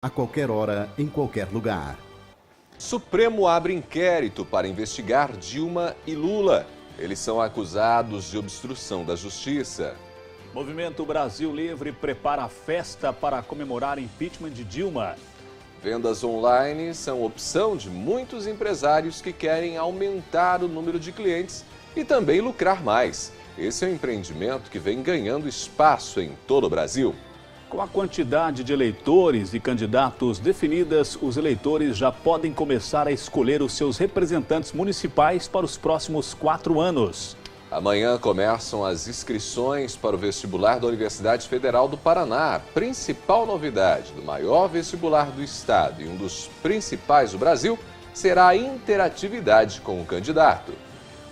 a qualquer hora, em qualquer lugar. Supremo abre inquérito para investigar Dilma e Lula. Eles são acusados de obstrução da justiça. Movimento Brasil Livre prepara a festa para comemorar impeachment de Dilma. Vendas online são opção de muitos empresários que querem aumentar o número de clientes e também lucrar mais. Esse é um empreendimento que vem ganhando espaço em todo o Brasil. Com a quantidade de eleitores e candidatos definidas, os eleitores já podem começar a escolher os seus representantes municipais para os próximos 4 anos. Amanhã começam as inscrições para o vestibular da Universidade Federal do Paraná. A principal novidade do maior vestibular do estado e um dos principais do Brasil será a interatividade com o candidato.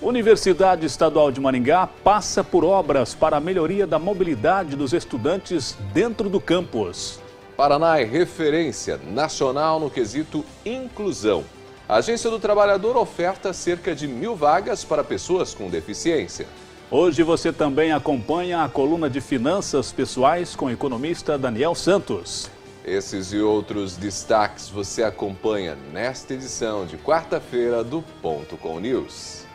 Universidade Estadual de Maringá passa por obras para a melhoria da mobilidade dos estudantes dentro do campus. Paraná é referência nacional no quesito inclusão. A Agência do Trabalhador oferta cerca de 1.000 vagas para pessoas com deficiência. Hoje você também acompanha a coluna de Finanças Pessoais com o economista Daniel Santos. Esses e outros destaques você acompanha nesta edição de quarta-feira do Ponto com News.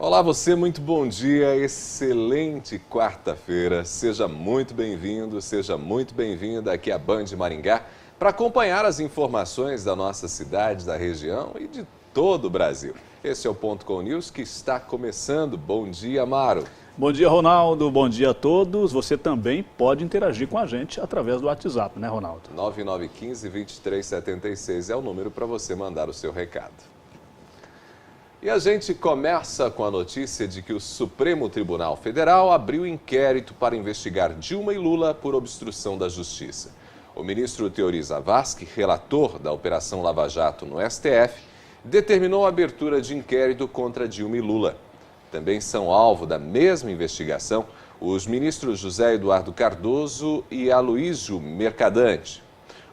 Olá você, muito bom dia, excelente quarta-feira. Seja muito bem-vindo, seja muito bem-vinda aqui à Band Maringá para acompanhar as informações da nossa cidade, da região e de todo o Brasil. Esse é o Ponto com News que está começando. Bom dia, Amaro. Bom dia, Ronaldo. Bom dia a todos. Você também pode interagir com a gente através do WhatsApp, né, Ronaldo? 9915-2376 é o número para você mandar o seu recado. E a gente começa com a notícia de que o Supremo Tribunal Federal abriu inquérito para investigar Dilma e Lula por obstrução da justiça. O ministro Teori Zavascki, relator da Operação Lava Jato no STF, determinou a abertura de inquérito contra Dilma e Lula. Também são alvo da mesma investigação os ministros José Eduardo Cardoso e Aloísio Mercadante.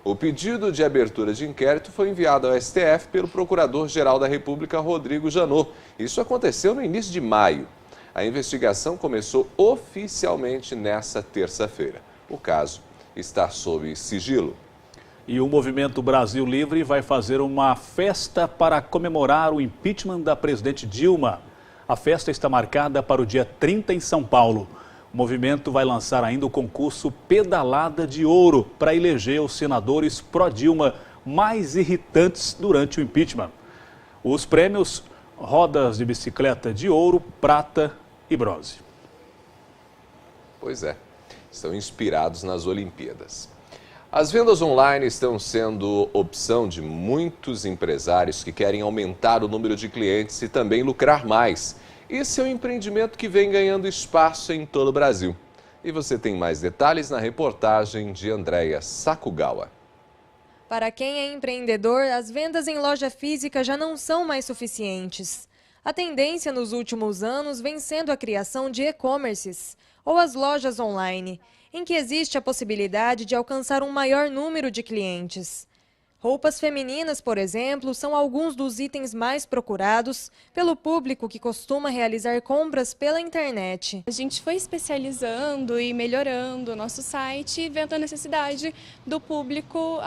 O pedido de abertura de inquérito foi enviado ao STF pelo Procurador-Geral da República, Rodrigo Janot. Isso aconteceu no início de maio. A investigação começou oficialmente nesta terça-feira. O caso está sob sigilo. E o Movimento Brasil Livre vai fazer uma festa para comemorar o impeachment da presidente Dilma. A festa está marcada para o dia 30 em São Paulo. O movimento vai lançar ainda o concurso Pedalada de Ouro para eleger os senadores pró-Dilma mais irritantes durante o impeachment. Os prêmios: rodas de bicicleta de ouro, prata e bronze. Pois é, estão inspirados nas Olimpíadas. As vendas online estão sendo opção de muitos empresários que querem aumentar o número de clientes e também lucrar mais. Esse é um empreendimento que vem ganhando espaço em todo o Brasil. E você tem mais detalhes na reportagem de Andréia Sakugawa. Para quem é empreendedor, as vendas em loja física já não são mais suficientes. A tendência nos últimos anos vem sendo a criação de e-commerces, ou as lojas online, em que existe a possibilidade de alcançar um maior número de clientes. Roupas femininas, por exemplo, são alguns dos itens mais procurados pelo público que costuma realizar compras pela internet. A gente foi especializando e melhorando o nosso site, vendo a necessidade do público,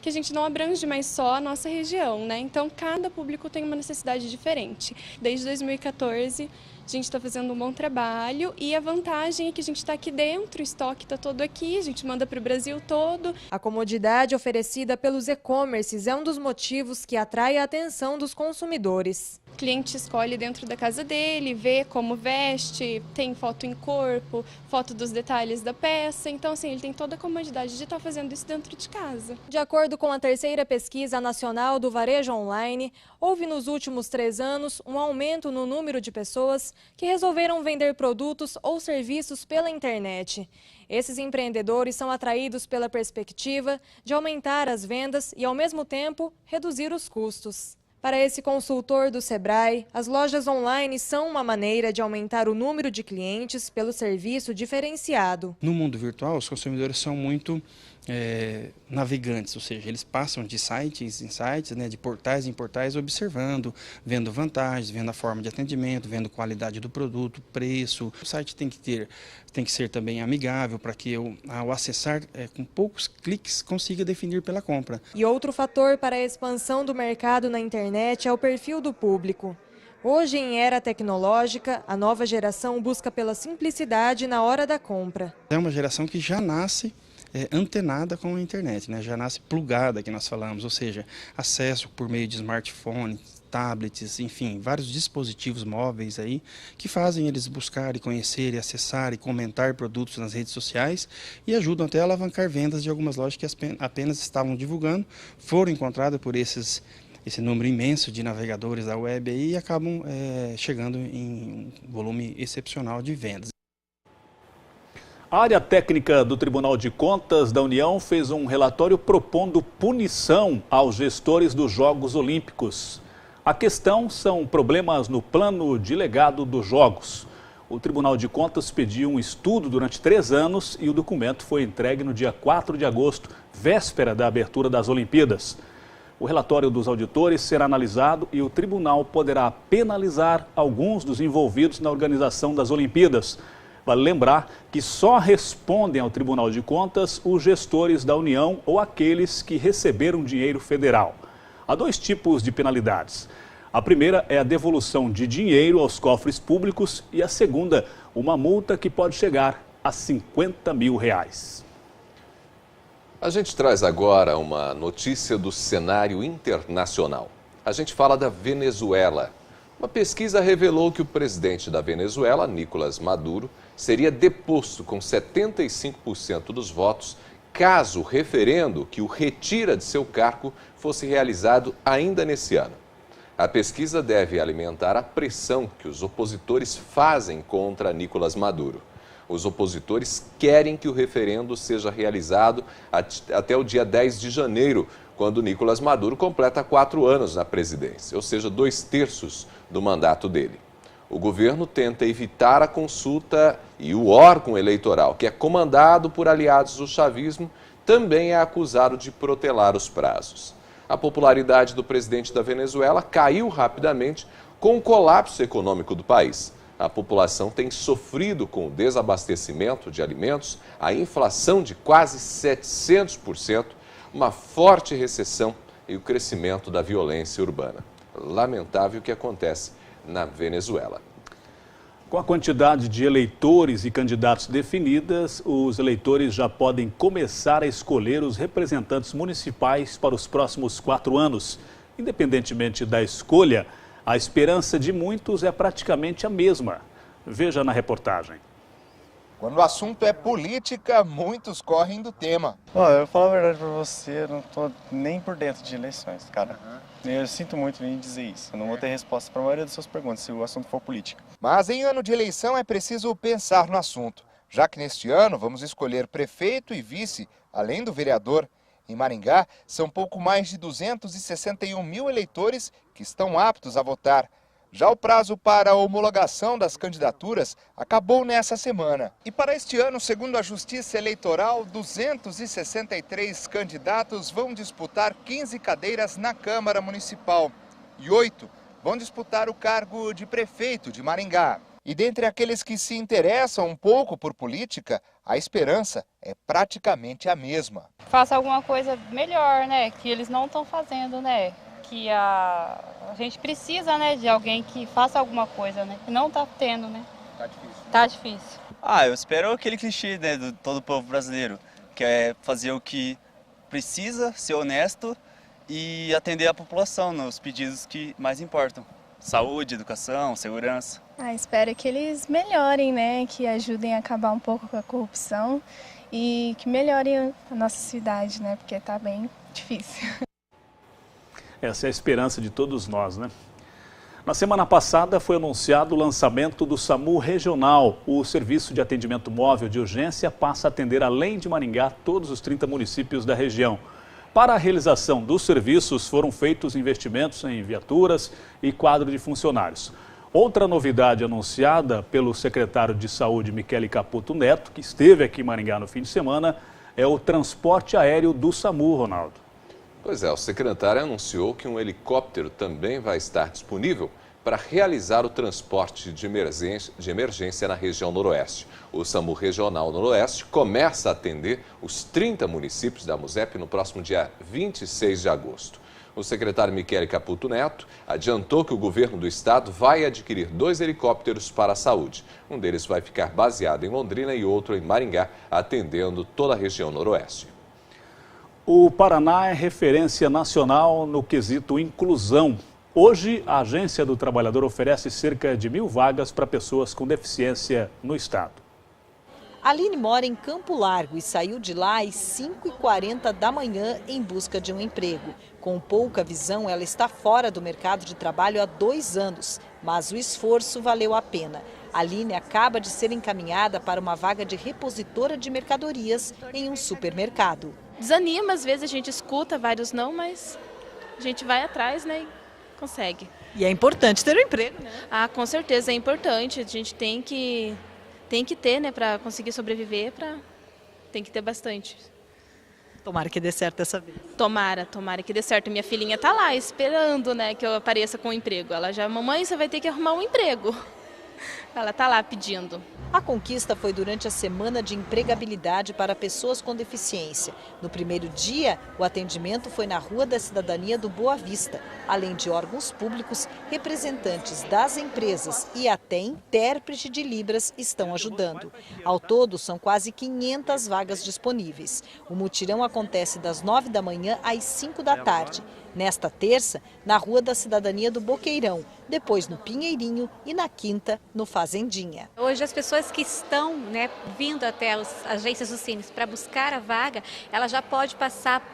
que a gente não abrange mais só a nossa região, né? Então, cada público tem uma necessidade diferente. Desde 2014, a gente está fazendo um bom trabalho e a vantagem é que a gente está aqui dentro, o estoque está todo aqui, a gente manda para o Brasil todo. A comodidade oferecida pelos e-commerces é um dos motivos que atrai a atenção dos consumidores. O cliente escolhe dentro da casa dele, vê como veste, tem foto em corpo, foto dos detalhes da peça, então assim, ele tem toda a comodidade de estar fazendo isso dentro de casa. De acordo com a terceira pesquisa nacional do varejo online, houve nos últimos 3 anos um aumento no número de pessoas que resolveram vender produtos ou serviços pela internet. Esses empreendedores são atraídos pela perspectiva de aumentar as vendas e, ao mesmo tempo, reduzir os custos. Para esse consultor do Sebrae, as lojas online são uma maneira de aumentar o número de clientes pelo serviço diferenciado. No mundo virtual, os consumidores são muito navegantes, ou seja, eles passam de sites em sites, né, de portais em portais, observando, vendo vantagens, vendo a forma de atendimento, vendo qualidade do produto, preço. O site tem que ser também amigável para que eu, ao acessar, com poucos cliques, consiga definir pela compra. E outro fator para a expansão do mercado na internet é o perfil do público. Hoje, em era tecnológica, a nova geração busca pela simplicidade na hora da compra. É uma geração que já nasce antenada com a internet, né? Já nasce plugada, que nós falamos, ou seja, acesso por meio de smartphones, tablets, enfim, vários dispositivos móveis aí que fazem eles buscar e conhecer e acessar e comentar produtos nas redes sociais e ajudam até a alavancar vendas de algumas lojas que apenas estavam divulgando, foram encontradas por esse número imenso de navegadores da web aí e acabam chegando em um volume excepcional de vendas. A área técnica do Tribunal de Contas da União fez um relatório propondo punição aos gestores dos Jogos Olímpicos. A questão são problemas no plano de legado dos Jogos. O Tribunal de Contas pediu um estudo durante 3 anos e o documento foi entregue no dia 4 de agosto, véspera da abertura das Olimpíadas. O relatório dos auditores será analisado e o tribunal poderá penalizar alguns dos envolvidos na organização das Olimpíadas. Vale lembrar que só respondem ao Tribunal de Contas os gestores da União ou aqueles que receberam dinheiro federal. Há 2 tipos de penalidades. A primeira é a devolução de dinheiro aos cofres públicos e a segunda, uma multa que pode chegar a R$50 mil. A gente traz agora uma notícia do cenário internacional. A gente fala da Venezuela. Uma pesquisa revelou que o presidente da Venezuela, Nicolás Maduro, seria deposto com 75% dos votos caso o referendo que o retira de seu cargo fosse realizado ainda nesse ano. A pesquisa deve alimentar a pressão que os opositores fazem contra Nicolás Maduro. Os opositores querem que o referendo seja realizado até o dia 10 de janeiro, quando Nicolás Maduro completa 4 anos na presidência, ou seja, 2/3 do mandato dele. O governo tenta evitar a consulta e o órgão eleitoral, que é comandado por aliados do chavismo, também é acusado de protelar os prazos. A popularidade do presidente da Venezuela caiu rapidamente com o colapso econômico do país. A população tem sofrido com o desabastecimento de alimentos, a inflação de quase 700%, uma forte recessão e o crescimento da violência urbana. Lamentável o que acontece na Venezuela. Com a quantidade de eleitores e candidatos definidas, os eleitores já podem começar a escolher os representantes municipais para os próximos 4 anos. Independentemente da escolha, a esperança de muitos é praticamente a mesma. Veja na reportagem. Quando o assunto é política, muitos correm do tema. Eu vou falar a verdade pra você, eu não tô nem por dentro de eleições, cara. Eu sinto muito em dizer isso. Eu não vou ter resposta para a maioria das suas perguntas, se o assunto for política. Mas em ano de eleição é preciso pensar no assunto, já que neste ano vamos escolher prefeito e vice, além do vereador. Em Maringá, são pouco mais de 261 mil eleitores que estão aptos a votar. Já o prazo para a homologação das candidaturas acabou nessa semana. E para este ano, segundo a Justiça Eleitoral, 263 candidatos vão disputar 15 cadeiras na Câmara Municipal e 8 vão disputar o cargo de prefeito de Maringá. E dentre aqueles que se interessam um pouco por política, a esperança é praticamente a mesma. Faça alguma coisa melhor, né? Que eles não estão fazendo, né? Que a gente precisa, né, de alguém que faça alguma coisa, né? Que não tá tendo, né? Tá difícil. Tá difícil. Eu espero aquele clichê, né, do todo o povo brasileiro, que é fazer o que precisa, ser honesto e atender a população nos pedidos que mais importam. Saúde, educação, segurança. Espero que eles melhorem, né? Que ajudem a acabar um pouco com a corrupção e que melhorem a nossa cidade, né? Porque tá bem difícil. Essa é a esperança de todos nós, né? Na semana passada foi anunciado o lançamento do SAMU Regional. O Serviço de Atendimento Móvel de Urgência passa a atender, além de Maringá, todos os 30 municípios da região. Para a realização dos serviços foram feitos investimentos em viaturas e quadro de funcionários. Outra novidade anunciada pelo secretário de Saúde, Michele Caputo Neto, que esteve aqui em Maringá no fim de semana, é o transporte aéreo do SAMU, Ronaldo. Pois é, o secretário anunciou que um helicóptero também vai estar disponível para realizar o transporte de emergência na região noroeste. O SAMU Regional Noroeste começa a atender os 30 municípios da MUSEP no próximo dia 26 de agosto. O secretário Michele Caputo Neto adiantou que o governo do estado vai adquirir 2 helicópteros para a saúde. Um deles vai ficar baseado em Londrina e outro em Maringá, atendendo toda a região noroeste. O Paraná é referência nacional no quesito inclusão. Hoje, a Agência do Trabalhador oferece cerca de 1.000 vagas para pessoas com deficiência no estado. Aline mora em Campo Largo e saiu de lá às 5h40 da manhã em busca de um emprego. Com pouca visão, ela está fora do mercado de trabalho há 2 anos, mas o esforço valeu a pena. Aline acaba de ser encaminhada para uma vaga de repositora de mercadorias em um supermercado. Desanima, às vezes a gente escuta vários não, mas a gente vai atrás, né? Consegue. E é importante ter um emprego, né? Ah, com certeza é importante. A gente tem que ter, né, para conseguir sobreviver, tem que ter bastante. Tomara que dê certo dessa vez. Tomara que dê certo. Minha filhinha tá lá esperando, né, que eu apareça com um emprego. Ela já, mamãe, você vai ter que arrumar um emprego. Ela tá lá pedindo. A conquista foi durante a Semana de Empregabilidade para Pessoas com Deficiência. No primeiro dia, o atendimento foi na Rua da Cidadania do Boa Vista. Além de órgãos públicos, representantes das empresas e até intérprete de Libras estão ajudando. Ao todo, são quase 500 vagas disponíveis. O mutirão acontece das 9 da manhã às 5 da tarde. Nesta terça, na Rua da Cidadania do Boqueirão, depois no Pinheirinho e na quinta, no Fazendinha. Hoje as pessoas que estão, né, vindo até as agências do Cines para buscar a vaga, ela já pode passar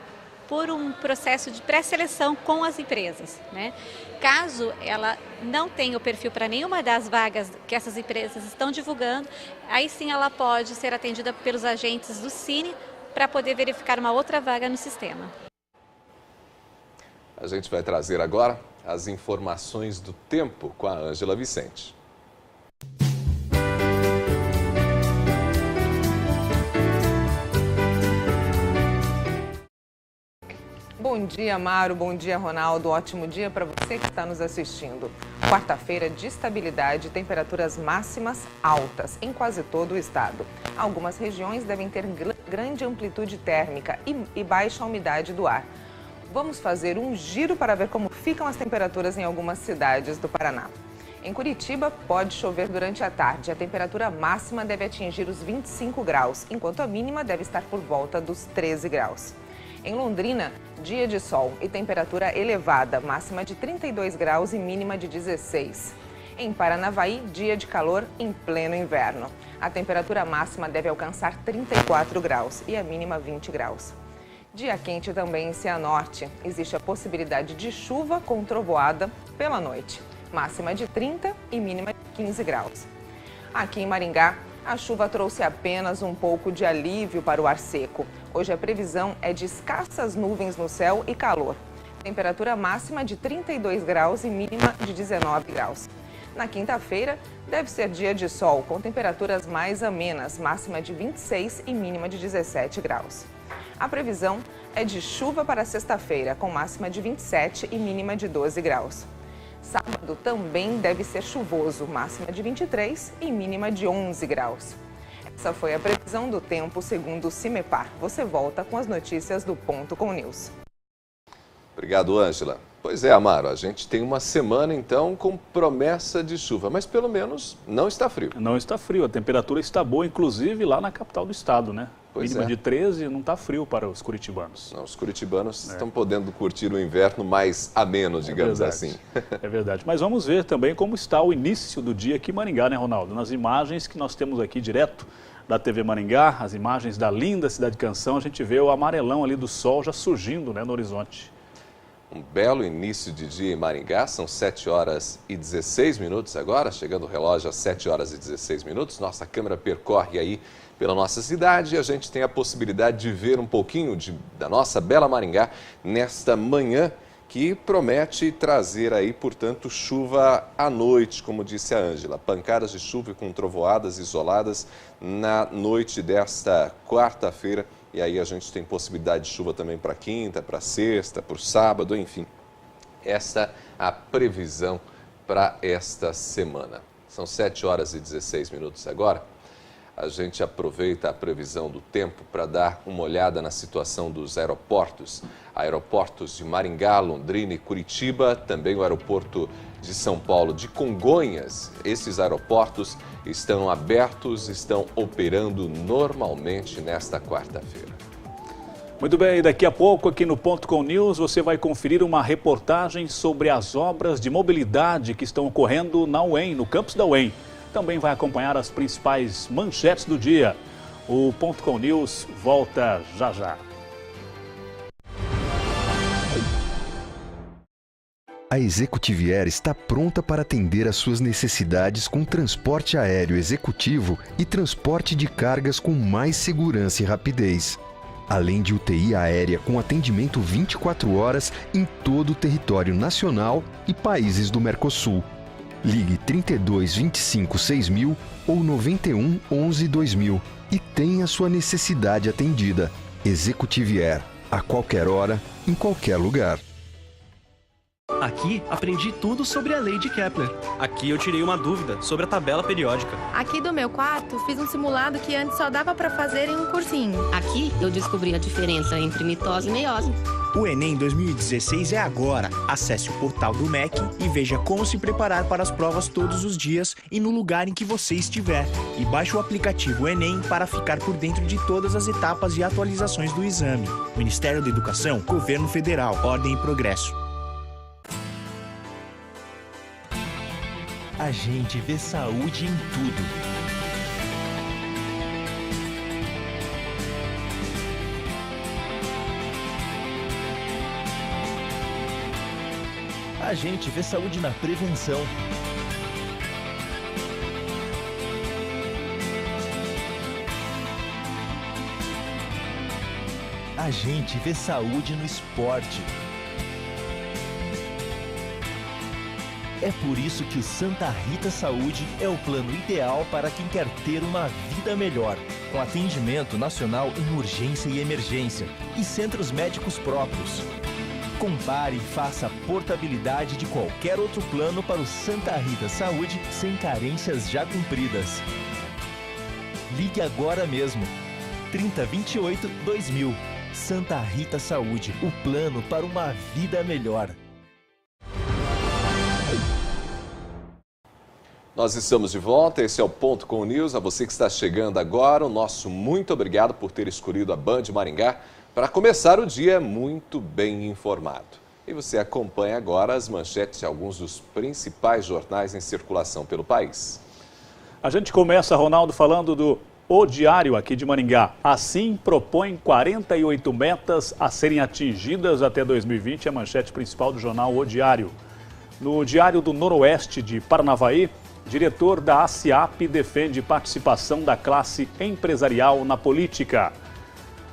por um processo de pré-seleção com as empresas, né? Caso ela não tenha o perfil para nenhuma das vagas que essas empresas estão divulgando, aí sim ela pode ser atendida pelos agentes do Cine para poder verificar uma outra vaga no sistema. A gente vai trazer agora as informações do tempo com a Ângela Vicente. Bom dia, Amaro. Bom dia, Ronaldo. Ótimo dia para você que está nos assistindo. Quarta-feira de estabilidade e temperaturas máximas altas em quase todo o estado. Algumas regiões devem ter grande amplitude térmica e baixa umidade do ar. Vamos fazer um giro para ver como ficam as temperaturas em algumas cidades do Paraná. Em Curitiba, pode chover durante a tarde. A temperatura máxima deve atingir os 25 graus, enquanto a mínima deve estar por volta dos 13 graus. Em Londrina, dia de sol e temperatura elevada, máxima de 32 graus e mínima de 16. Em Paranavaí, dia de calor em pleno inverno. A temperatura máxima deve alcançar 34 graus e a mínima 20 graus. Dia quente também em Cianorte. Existe a possibilidade de chuva com trovoada pela noite. Máxima de 30 e mínima de 15 graus. Aqui em Maringá, a chuva trouxe apenas um pouco de alívio para o ar seco. Hoje a previsão é de escassas nuvens no céu e calor. Temperatura máxima de 32 graus e mínima de 19 graus. Na quinta-feira, deve ser dia de sol, com temperaturas mais amenas, máxima de 26 e mínima de 17 graus. A previsão é de chuva para sexta-feira, com máxima de 27 e mínima de 12 graus. Sábado também deve ser chuvoso, máxima de 23 e mínima de 11 graus. Essa foi a previsão do tempo segundo o CIMEPAR. Você volta com as notícias do Ponto com News. Obrigado, Ângela. Pois é, Amaro, a gente tem uma semana, então, com promessa de chuva, mas pelo menos não está frio. Não está frio, a temperatura está boa, inclusive lá na capital do estado, né? Pois mínima é. de 13, não está frio para os curitibanos. Não, os curitibanos estão podendo curtir o inverno mais ameno, digamos assim. É verdade. Mas vamos ver também como está o início do dia aqui em Maringá, né, Ronaldo? Nas imagens que nós temos aqui direto da TV Maringá, as imagens da linda cidade de Canção, a gente vê o amarelão ali do sol já surgindo, né, no horizonte. Um belo início de dia em Maringá, são 7 horas e 16 minutos agora, chegando o relógio às 7 horas e 16 minutos. Nossa câmera percorre aí pela nossa cidade e a gente tem a possibilidade de ver um pouquinho da nossa bela Maringá nesta manhã, que promete trazer aí, portanto, chuva à noite, como disse a Ângela. Pancadas de chuva com trovoadas isoladas na noite desta quarta-feira. E aí a gente tem possibilidade de chuva também para quinta, para sexta, para o sábado, enfim. Esta a previsão para esta semana. São 7 horas e 16 minutos agora. A gente aproveita a previsão do tempo para dar uma olhada na situação dos aeroportos. Aeroportos de Maringá, Londrina e Curitiba, também o aeroporto de São Paulo de Congonhas. Esses aeroportos estão abertos, estão operando normalmente nesta quarta-feira. Muito bem, daqui a pouco aqui no Ponto Com News você vai conferir uma reportagem sobre as obras de mobilidade que estão ocorrendo na UEM, no campus da UEM. Também vai acompanhar as principais manchetes do dia. O Ponto Com News volta já já. A Executive Air está pronta para atender às suas necessidades com transporte aéreo executivo e transporte de cargas com mais segurança e rapidez. Além de UTI aérea com atendimento 24 horas em todo o território nacional e países do Mercosul. Ligue 32 25 6000 ou 91 11 2000 e tenha sua necessidade atendida. Executive Air, a qualquer hora, em qualquer lugar. Aqui aprendi tudo sobre a lei de Kepler. Aqui eu tirei uma dúvida sobre a tabela periódica. Aqui do meu quarto fiz um simulado que antes só dava para fazer em um cursinho. Aqui eu descobri a diferença entre mitose e meiose. O Enem 2016 é agora. Acesse o portal do MEC e veja como se preparar para as provas todos os dias e no lugar em que você estiver. E baixe o aplicativo Enem para ficar por dentro de todas as etapas e atualizações do exame. Ministério da Educação, Governo Federal, Ordem e Progresso. A gente vê saúde em tudo. A gente vê saúde na prevenção. A gente vê saúde no esporte. É por isso que o Santa Rita Saúde é o plano ideal para quem quer ter uma vida melhor, com atendimento nacional em urgência e emergência e centros médicos próprios. Compare e faça a portabilidade de qualquer outro plano para o Santa Rita Saúde sem carências já cumpridas. Ligue agora mesmo. 3028 2000. Santa Rita Saúde, o plano para uma vida melhor. Nós estamos de volta, esse é o Ponto Com News. A você que está chegando agora, o nosso muito obrigado por ter escolhido a Band Maringá para começar o dia muito bem informado. E você acompanha agora as manchetes de alguns dos principais jornais em circulação pelo país. A gente começa, Ronaldo, falando do O Diário aqui de Maringá. Assim, propõe 48 metas a serem atingidas até 2020, a manchete principal do jornal O Diário. No Diário do Noroeste de Paranavaí, diretor da ASIAP defende participação da classe empresarial na política.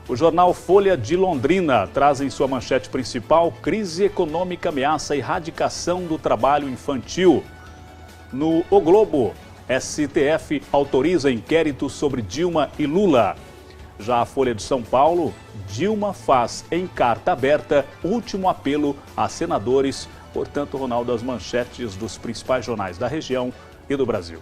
O jornal Folha de Londrina traz em sua manchete principal: crise econômica ameaça a erradicação do trabalho infantil. No O Globo, STF autoriza inquérito sobre Dilma e Lula. Já a Folha de São Paulo, Dilma faz em carta aberta último apelo a senadores. Portanto, Ronaldo, as manchetes dos principais jornais da região e do Brasil.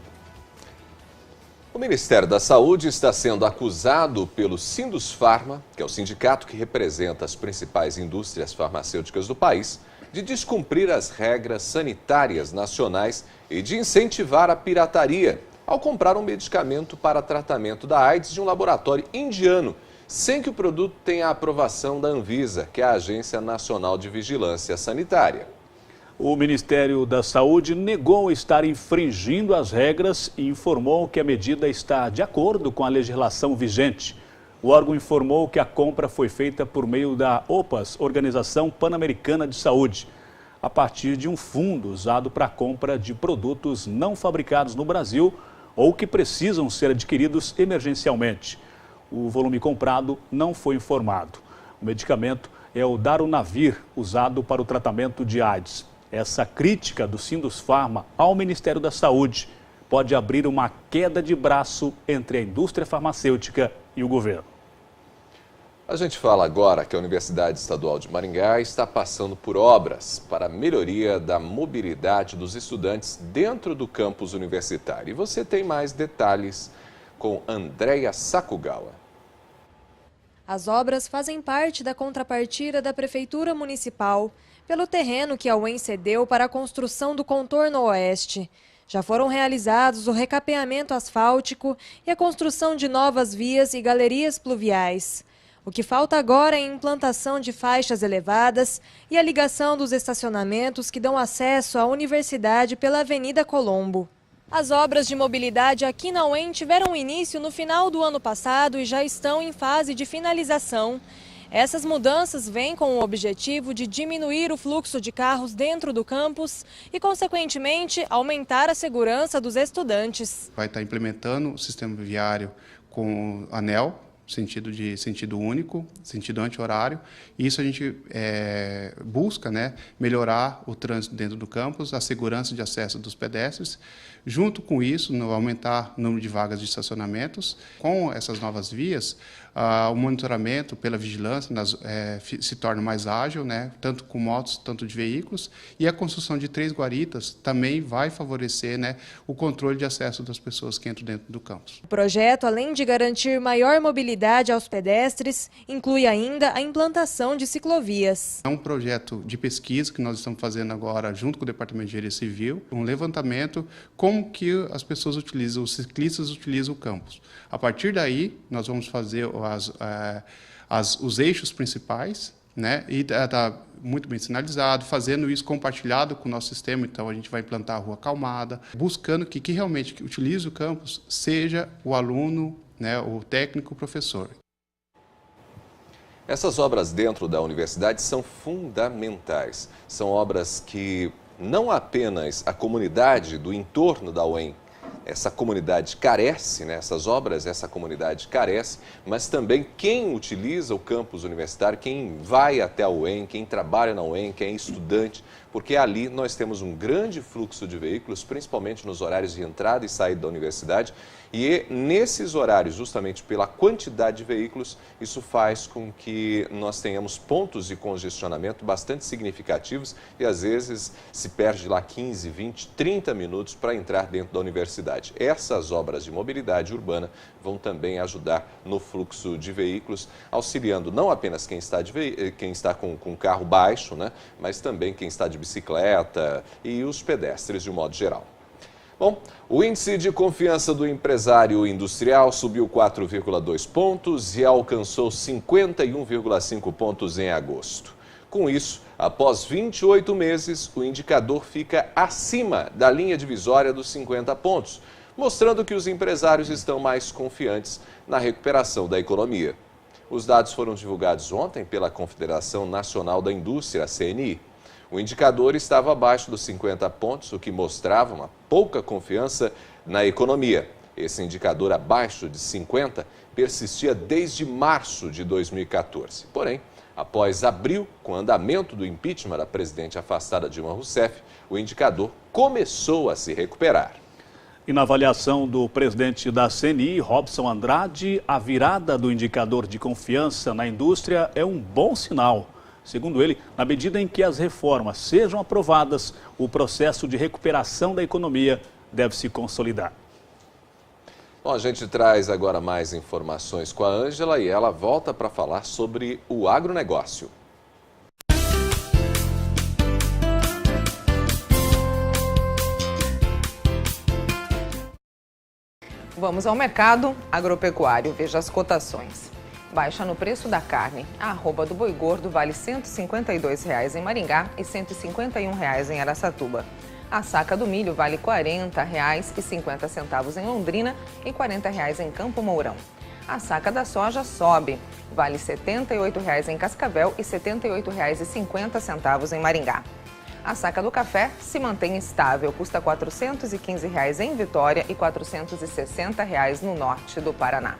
O Ministério da Saúde está sendo acusado pelo Sindusfarma, que é o sindicato que representa as principais indústrias farmacêuticas do país, de descumprir as regras sanitárias nacionais e de incentivar a pirataria ao comprar um medicamento para tratamento da AIDS de um laboratório indiano, sem que o produto tenha a aprovação da Anvisa, que é a Agência Nacional de Vigilância Sanitária. O Ministério da Saúde negou estar infringindo as regras e informou que a medida está de acordo com a legislação vigente. O órgão informou que a compra foi feita por meio da OPAS, Organização Pan-Americana de Saúde, a partir de um fundo usado para a compra de produtos não fabricados no Brasil ou que precisam ser adquiridos emergencialmente. O volume comprado não foi informado. O medicamento é o Darunavir, usado para o tratamento de AIDS. Essa crítica do Sindusfarma ao Ministério da Saúde pode abrir uma queda de braço entre a indústria farmacêutica e o governo. A gente fala agora que a Universidade Estadual de Maringá está passando por obras para a melhoria da mobilidade dos estudantes dentro do campus universitário. E você tem mais detalhes com Andréia Sakugawa. As obras fazem parte da contrapartida da Prefeitura Municipal pelo terreno que a UEM cedeu para a construção do contorno oeste. Já foram realizados o recapeamento asfáltico e a construção de novas vias e galerias pluviais. O que falta agora é a implantação de faixas elevadas e a ligação dos estacionamentos que dão acesso à universidade pela Avenida Colombo. As obras de mobilidade aqui na UEM tiveram início no final do ano passado e já estão em fase de finalização. Essas mudanças vêm com o objetivo de diminuir o fluxo de carros dentro do campus e, consequentemente, aumentar a segurança dos estudantes. Vai estar implementando o sistema viário com anel, sentido único, sentido anti-horário. Isso a gente busca, melhorar o trânsito dentro do campus, a segurança de acesso dos pedestres. Junto com isso, aumentar o número de vagas de estacionamentos. Com essas novas vias, o monitoramento pela vigilância se torna mais ágil, tanto com motos, tanto de veículos. E a construção de 3 guaritas também vai favorecer o controle de acesso das pessoas que entram dentro do campus. O projeto, além de garantir maior mobilidade aos pedestres, inclui ainda a implantação de ciclovias. É um projeto de pesquisa que nós estamos fazendo agora junto com o Departamento de Engenharia Civil, um levantamento como que as pessoas utilizam, os ciclistas utilizam o campus. A partir daí, nós vamos fazer os eixos principais, e está muito bem sinalizado, fazendo isso compartilhado com o nosso sistema. Então, a gente vai implantar a rua calmada, buscando que realmente utilize o campus seja o aluno, o técnico, o professor. Essas obras dentro da universidade são fundamentais. São obras que não apenas a comunidade do entorno da UEM, essa comunidade carece, essas obras, essa comunidade carece, mas também quem utiliza o campus universitário, quem vai até a UEM, quem trabalha na UEM, quem é estudante, porque ali nós temos um grande fluxo de veículos, principalmente nos horários de entrada e saída da universidade, e nesses horários, justamente pela quantidade de veículos, isso faz com que nós tenhamos pontos de congestionamento bastante significativos e às vezes se perde lá 15, 20, 30 minutos para entrar dentro da universidade. Essas obras de mobilidade urbana vão também ajudar no fluxo de veículos, auxiliando não apenas quem está com carro baixo, mas também quem está de bicicleta e os pedestres de um modo geral. Bom, o índice de confiança do empresário industrial subiu 4,2 pontos e alcançou 51,5 pontos em agosto. Com isso, após 28 meses, o indicador fica acima da linha divisória dos 50 pontos, mostrando que os empresários estão mais confiantes na recuperação da economia. Os dados foram divulgados ontem pela Confederação Nacional da Indústria, a CNI. O indicador estava abaixo dos 50 pontos, o que mostrava uma pouca confiança na economia. Esse indicador abaixo de 50 persistia desde março de 2014. Porém, após abril, com o andamento do impeachment da presidente afastada Dilma Rousseff, o indicador começou a se recuperar. E na avaliação do presidente da CNI, Robson Andrade, a virada do indicador de confiança na indústria é um bom sinal. Segundo ele, na medida em que as reformas sejam aprovadas, o processo de recuperação da economia deve se consolidar. Bom, a gente traz agora mais informações com a Ângela e ela volta para falar sobre o agronegócio. Vamos ao mercado agropecuário. Veja as cotações. Baixa no preço da carne. A arroba do boi gordo vale R$ 152,00 em Maringá e R$ 151,00 em Araçatuba. A saca do milho vale R$ 40,50 em Londrina e R$ 40,00 em Campo Mourão. A saca da soja sobe. Vale R$ 78,00 em Cascavel e R$ 78,50 em Maringá. A saca do café se mantém estável, custa R$ 415,00 em Vitória e R$ 460,00 no norte do Paraná.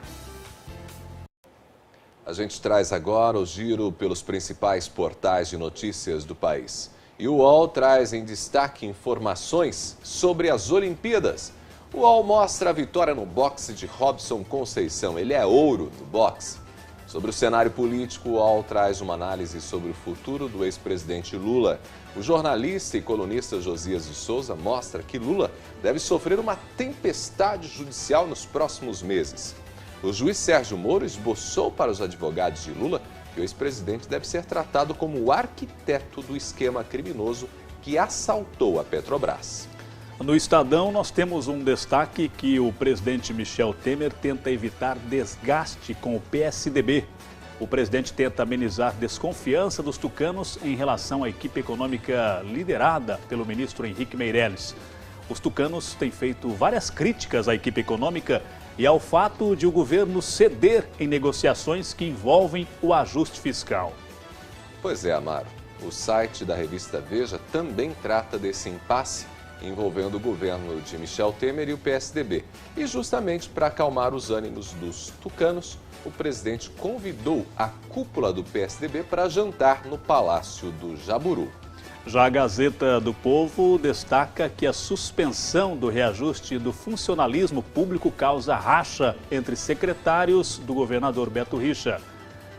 A gente traz agora o giro pelos principais portais de notícias do país. E o UOL traz em destaque informações sobre as Olimpíadas. O UOL mostra a vitória no boxe de Robson Conceição. Ele é ouro do boxe. Sobre o cenário político, o UOL traz uma análise sobre o futuro do ex-presidente Lula. O jornalista e colunista Josias de Souza mostra que Lula deve sofrer uma tempestade judicial nos próximos meses. O juiz Sérgio Moro esboçou para os advogados de Lula que o ex-presidente deve ser tratado como o arquiteto do esquema criminoso que assaltou a Petrobras. No Estadão, nós temos um destaque que o presidente Michel Temer tenta evitar desgaste com o PSDB. O presidente tenta amenizar desconfiança dos tucanos em relação à equipe econômica liderada pelo ministro Henrique Meirelles. Os tucanos têm feito várias críticas à equipe econômica e ao fato de o governo ceder em negociações que envolvem o ajuste fiscal. Pois é, Amaro. O site da revista Veja também trata desse impasse envolvendo o governo de Michel Temer e o PSDB. E justamente para acalmar os ânimos dos tucanos, o presidente convidou a cúpula do PSDB para jantar no Palácio do Jaburu. Já a Gazeta do Povo destaca que a suspensão do reajuste do funcionalismo público causa racha entre secretários do governador Beto Richa.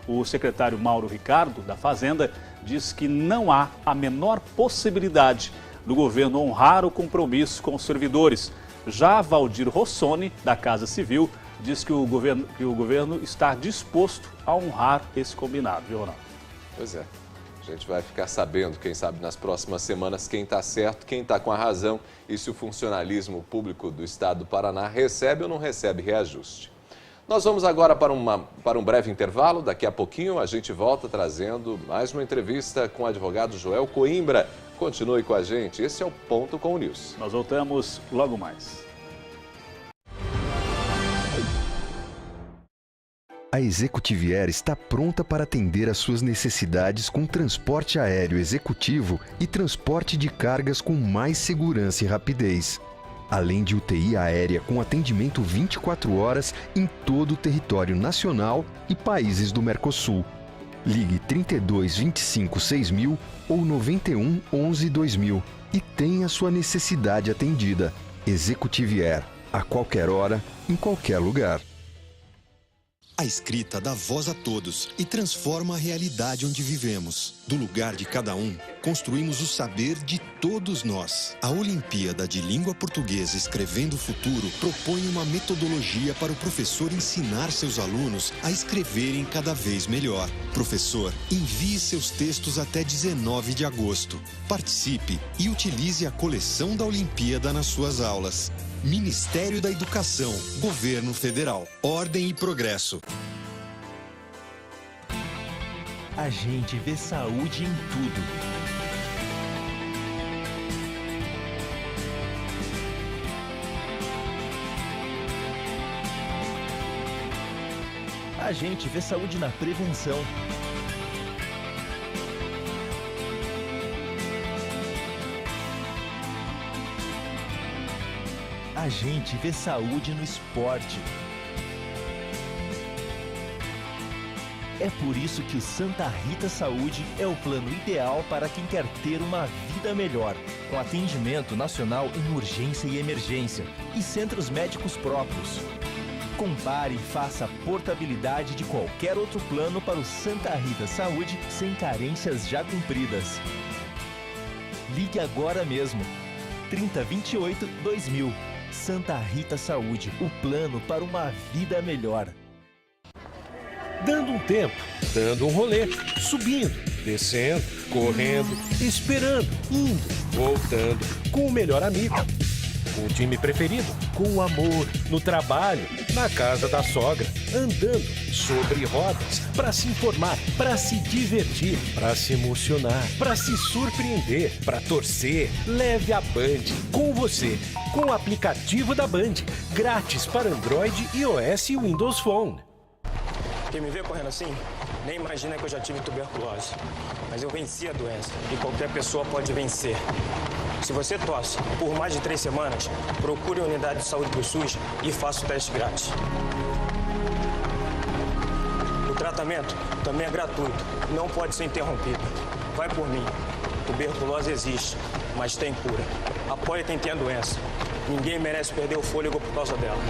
O secretário Mauro Ricardo, da Fazenda, diz que não há a menor possibilidade do governo honrar o compromisso com os servidores. Já Valdir Rossoni, da Casa Civil, diz que o governo está disposto a honrar esse combinado, viu, Ronaldo? Pois é. A gente vai ficar sabendo, quem sabe, nas próximas semanas, quem está certo, quem está com a razão e se o funcionalismo público do estado do Paraná recebe ou não recebe reajuste. Nós vamos agora para um breve intervalo. Daqui a pouquinho a gente volta trazendo mais uma entrevista com o advogado Joel Coimbra. Continue com a gente. Esse é o Ponto com o News. Nós voltamos logo mais. A Executiviair está pronta para atender às suas necessidades com transporte aéreo executivo e transporte de cargas com mais segurança e rapidez. Além de UTI aérea com atendimento 24 horas em todo o território nacional e países do Mercosul. Ligue 32 25 6000 ou 91 11 2000 e tenha sua necessidade atendida. Executiviair, a qualquer hora, em qualquer lugar. A escrita dá voz a todos e transforma a realidade onde vivemos. Do lugar de cada um, construímos o saber de todos nós. A Olimpíada de Língua Portuguesa Escrevendo o Futuro propõe uma metodologia para o professor ensinar seus alunos a escreverem cada vez melhor. Professor, envie seus textos até 19 de agosto. Participe e utilize a coleção da Olimpíada nas suas aulas. Ministério da Educação, Governo Federal, Ordem e Progresso. A gente vê saúde em tudo. A gente vê saúde na prevenção. A gente vê saúde no esporte. É por isso que o Santa Rita Saúde é o plano ideal para quem quer ter uma vida melhor, com atendimento nacional em urgência e emergência e centros médicos próprios. Compare e faça a portabilidade de qualquer outro plano para o Santa Rita Saúde sem carências já cumpridas. Ligue agora mesmo. 3028 2000. Santa Rita Saúde, o plano para uma vida melhor. Dando um tempo, dando um rolê, subindo, descendo, correndo, esperando, indo, voltando, com o melhor amigo, com o time preferido, com o amor, no trabalho, na casa da sogra, andando, sobre rodas, para se informar, para se divertir, para se emocionar, para se surpreender, para torcer. Leve a Band com você, com o aplicativo da Band, grátis para Android, iOS e Windows Phone. Quem me vê correndo assim, nem imagina que eu já tive tuberculose. Mas eu venci a doença e qualquer pessoa pode vencer. Se você tosse por mais de 3 semanas, procure a unidade de saúde do SUS e faça o teste grátis. O tratamento também é gratuito, não pode ser interrompido. Vai por mim. Tuberculose existe, mas tem cura. Apoie quem tem a doença. Ninguém merece perder o fôlego por causa dela.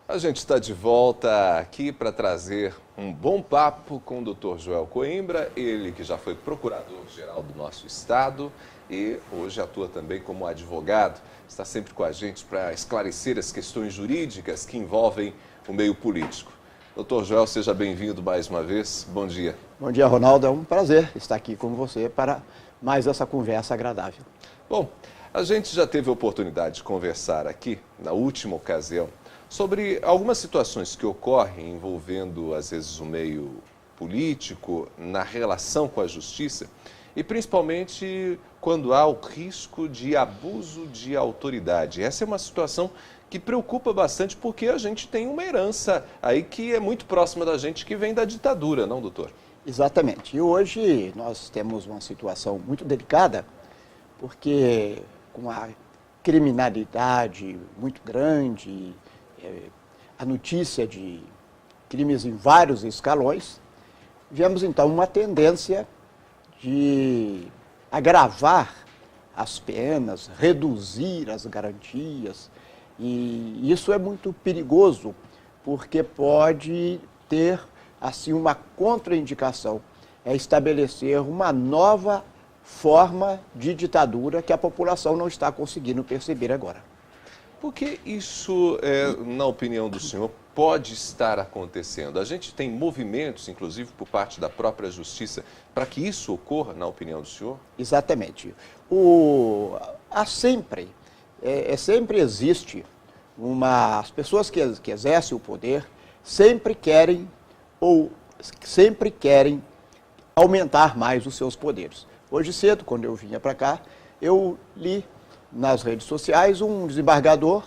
A gente está de volta aqui para trazer um bom papo com o Dr. Joel Coimbra, ele que já foi procurador-geral do nosso estado e hoje atua também como advogado. Está sempre com a gente para esclarecer as questões jurídicas que envolvem o meio político. Dr. Joel, seja bem-vindo mais uma vez. Bom dia. Bom dia, Ronaldo. É um prazer estar aqui com você para mais essa conversa agradável. Bom, a gente já teve a oportunidade de conversar aqui, na última ocasião, sobre algumas situações que ocorrem envolvendo, às vezes, o meio político na relação com a justiça e, principalmente, quando há o risco de abuso de autoridade. Essa é uma situação que preocupa bastante porque a gente tem uma herança aí que é muito próxima da gente, que vem da ditadura, não, doutor? Exatamente. E hoje nós temos uma situação muito delicada porque com a criminalidade muito grande, a notícia de crimes em vários escalões, vemos então uma tendência de agravar as penas, reduzir as garantias, e isso é muito perigoso, porque pode ter assim uma contraindicação, é estabelecer uma nova forma de ditadura que a população não está conseguindo perceber agora. Por que isso, na opinião do senhor, pode estar acontecendo? A gente tem movimentos, inclusive por parte da própria justiça, para que isso ocorra, na opinião do senhor? Exatamente. Sempre existe as pessoas que exercem o poder sempre querem aumentar mais os seus poderes. Hoje cedo, quando eu vinha para cá, eu li nas redes sociais um desembargador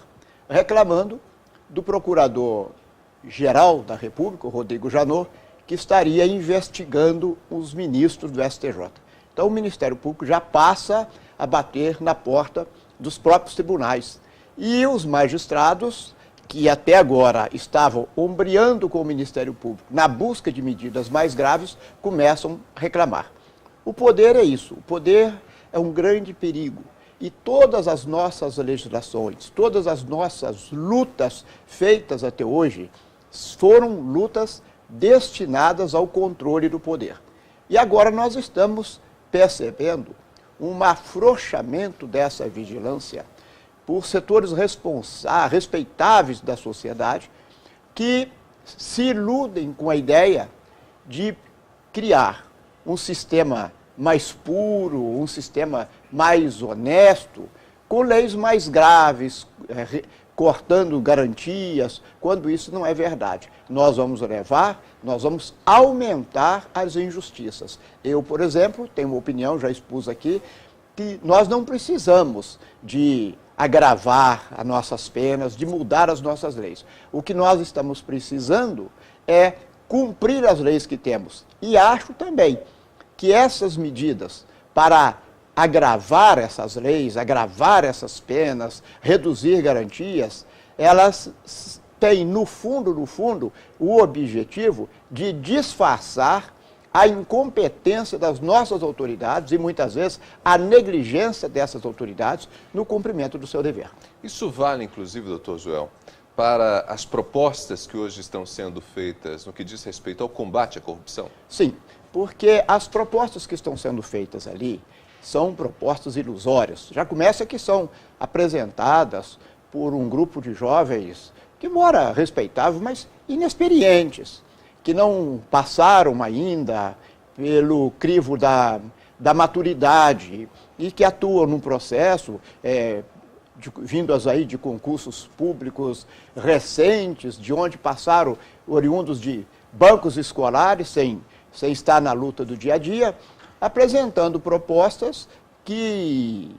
reclamando do procurador-geral da República, o Rodrigo Janot, que estaria investigando os ministros do STJ. Então o Ministério Público já passa a bater na porta dos próprios tribunais. E os magistrados, que até agora estavam ombreando com o Ministério Público na busca de medidas mais graves, começam a reclamar. O poder é isso, o poder é um grande perigo. E todas as nossas legislações, todas as nossas lutas feitas até hoje foram lutas destinadas ao controle do poder. E agora nós estamos percebendo um afrouxamento dessa vigilância por setores respeitáveis da sociedade que se iludem com a ideia de criar um sistema mais puro, um sistema mais honesto, com leis mais graves, cortando garantias, quando isso não é verdade. Nós vamos aumentar as injustiças. Eu, por exemplo, tenho uma opinião, já expus aqui, que nós não precisamos de agravar as nossas penas, de mudar as nossas leis. O que nós estamos precisando é cumprir as leis que temos. E acho também que essas medidas para agravar essas leis, agravar essas penas, reduzir garantias, elas têm, no fundo, o objetivo de disfarçar a incompetência das nossas autoridades e, muitas vezes, a negligência dessas autoridades no cumprimento do seu dever. Isso vale, inclusive, doutor Joel, para as propostas que hoje estão sendo feitas no que diz respeito ao combate à corrupção? Sim, porque as propostas que estão sendo feitas ali são propostas ilusórias. Já começa que são apresentadas por um grupo de jovens que, embora respeitável, mas inexperientes, que não passaram ainda pelo crivo da maturidade e que atuam num processo, vindos aí de concursos públicos recentes, de onde passaram oriundos de bancos escolares, sem estar na luta do dia a dia, apresentando propostas que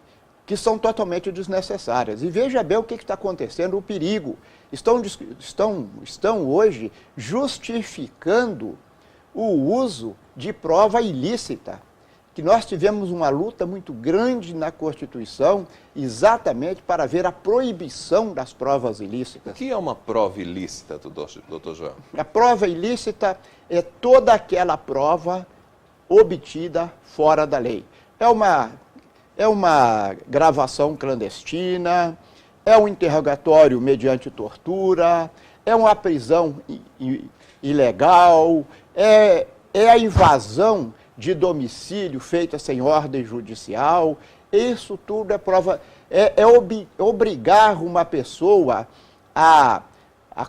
que são totalmente desnecessárias. E veja bem o que está acontecendo, o perigo. Estão hoje justificando o uso de prova ilícita, que nós tivemos uma luta muito grande na Constituição exatamente para ver a proibição das provas ilícitas. O que é uma prova ilícita, doutor João? A prova ilícita é toda aquela prova obtida fora da lei. É uma gravação clandestina, é um interrogatório mediante tortura, é uma prisão ilegal, é a invasão de domicílio feita sem ordem judicial. Isso tudo é prova, obrigar uma pessoa a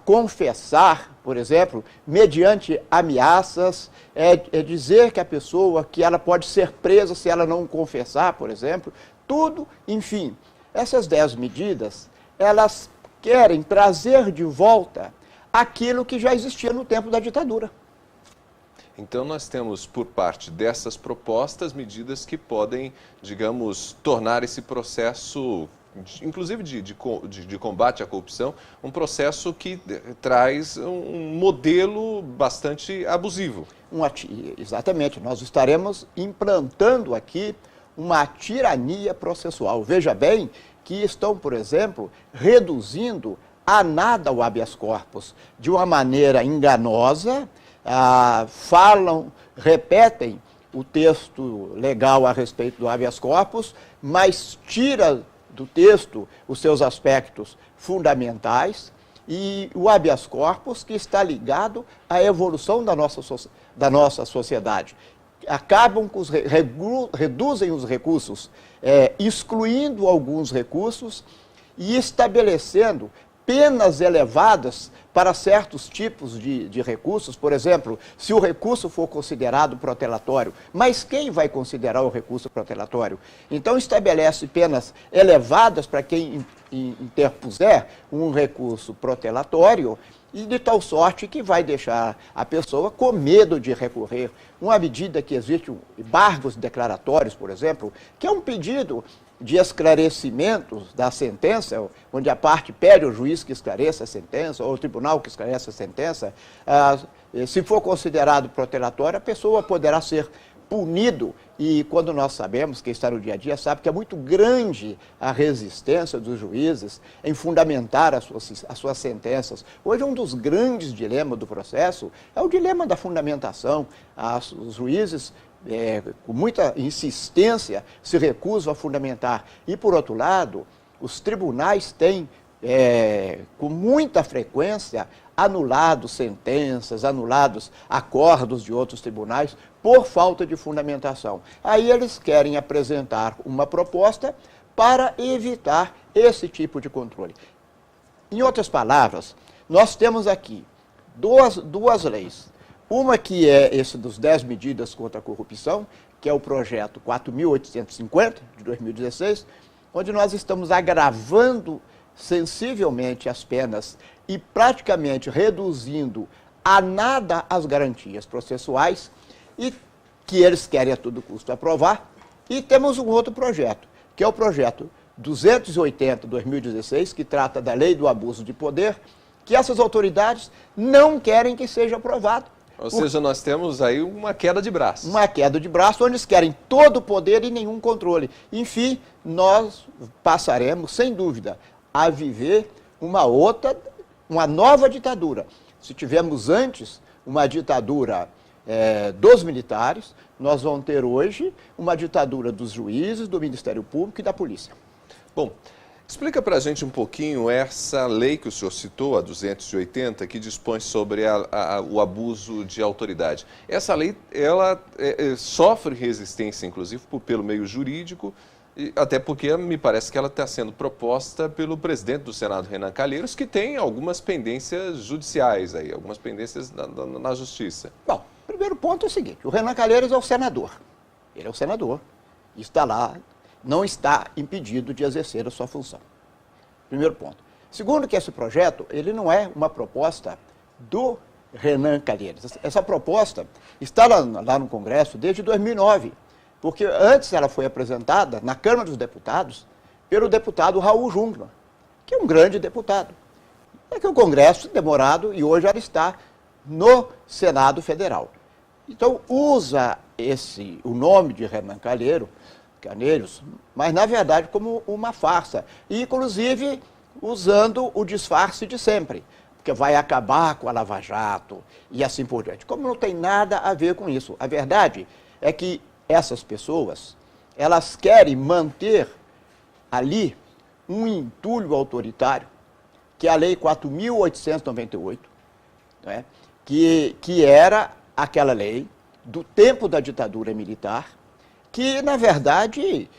confessar, por exemplo, mediante ameaças, é dizer que a pessoa, que ela pode ser presa se ela não confessar, por exemplo, tudo, enfim. Essas 10 medidas, elas querem trazer de volta aquilo que já existia no tempo da ditadura. Então, nós temos, por parte dessas propostas, medidas que podem, digamos, tornar esse processo, inclusive de combate à corrupção, um processo que traz um modelo bastante abusivo. Exatamente. Nós estaremos implantando aqui uma tirania processual. Veja bem que estão, por exemplo, reduzindo a nada o habeas corpus de uma maneira enganosa. Repetem o texto legal a respeito do habeas corpus, mas tira do texto os seus aspectos fundamentais, e o habeas corpus que está ligado à evolução da nossa sociedade. Acabam com reduzem os recursos, excluindo alguns recursos e estabelecendo penas elevadas para certos tipos de recursos. Por exemplo, se o recurso for considerado protelatório, mas quem vai considerar o recurso protelatório? Então estabelece penas elevadas para quem interpuser um recurso protelatório, e de tal sorte que vai deixar a pessoa com medo de recorrer. Uma medida que existe, embargos declaratórios, por exemplo, que é um pedido de esclarecimento da sentença, onde a parte pede ao juiz que esclareça a sentença, ou ao tribunal que esclareça a sentença. Se for considerado protelatório, a pessoa poderá ser punido, e quando nós sabemos, quem está no dia a dia sabe que é muito grande a resistência dos juízes em fundamentar as suas sentenças. Hoje um dos grandes dilemas do processo é o dilema da fundamentação. Os juízes, com muita insistência, se recusam a fundamentar. E, por outro lado, os tribunais têm, com muita frequência, anulados sentenças, anulados acordos de outros tribunais por falta de fundamentação. Aí eles querem apresentar uma proposta para evitar esse tipo de controle. Em outras palavras, nós temos aqui duas leis. Uma que é esse dos 10 medidas contra a corrupção, que é o projeto 4.850, de 2016, onde nós estamos agravando sensivelmente as penas e praticamente reduzindo a nada as garantias processuais, e que eles querem a todo custo aprovar. E temos um outro projeto, que é o projeto 280/2016, que trata da lei do abuso de poder, que essas autoridades não querem que seja aprovado. Ou seja, nós temos aí uma queda de braço. Uma queda de braço, onde eles querem todo o poder e nenhum controle. Enfim, nós passaremos, sem dúvida, a viver uma nova ditadura. Se tivemos antes uma ditadura dos militares, nós vamos ter hoje uma ditadura dos juízes, do Ministério Público e da polícia. Bom, explica para a gente um pouquinho essa lei que o senhor citou, a 280, que dispõe sobre o abuso de autoridade. Essa lei, ela sofre resistência, inclusive, pelo meio jurídico, até porque me parece que ela está sendo proposta pelo presidente do Senado, Renan Calheiros, que tem algumas pendências judiciais aí, algumas pendências na justiça. Bom, o primeiro ponto é o seguinte: o Renan Calheiros é o senador. Ele é o senador, está lá, não está impedido de exercer a sua função. Primeiro ponto. Segundo, que esse projeto, ele não é uma proposta do Renan Calheiros. Essa proposta está lá no Congresso desde 2009. Porque antes ela foi apresentada na Câmara dos Deputados pelo deputado Raul Jungmann, que é um grande deputado. É que o Congresso, demorado, e hoje ela está no Senado Federal. Então, usa o nome de Renan Calheiros, mas, na verdade, como uma farsa. E, inclusive, usando o disfarce de sempre, porque vai acabar com a Lava Jato e assim por diante. Como não tem nada a ver com isso. A verdade é que essas pessoas, elas querem manter ali um entulho autoritário, que é a Lei 4.898, né, que era aquela lei do tempo da ditadura militar, que, na verdade,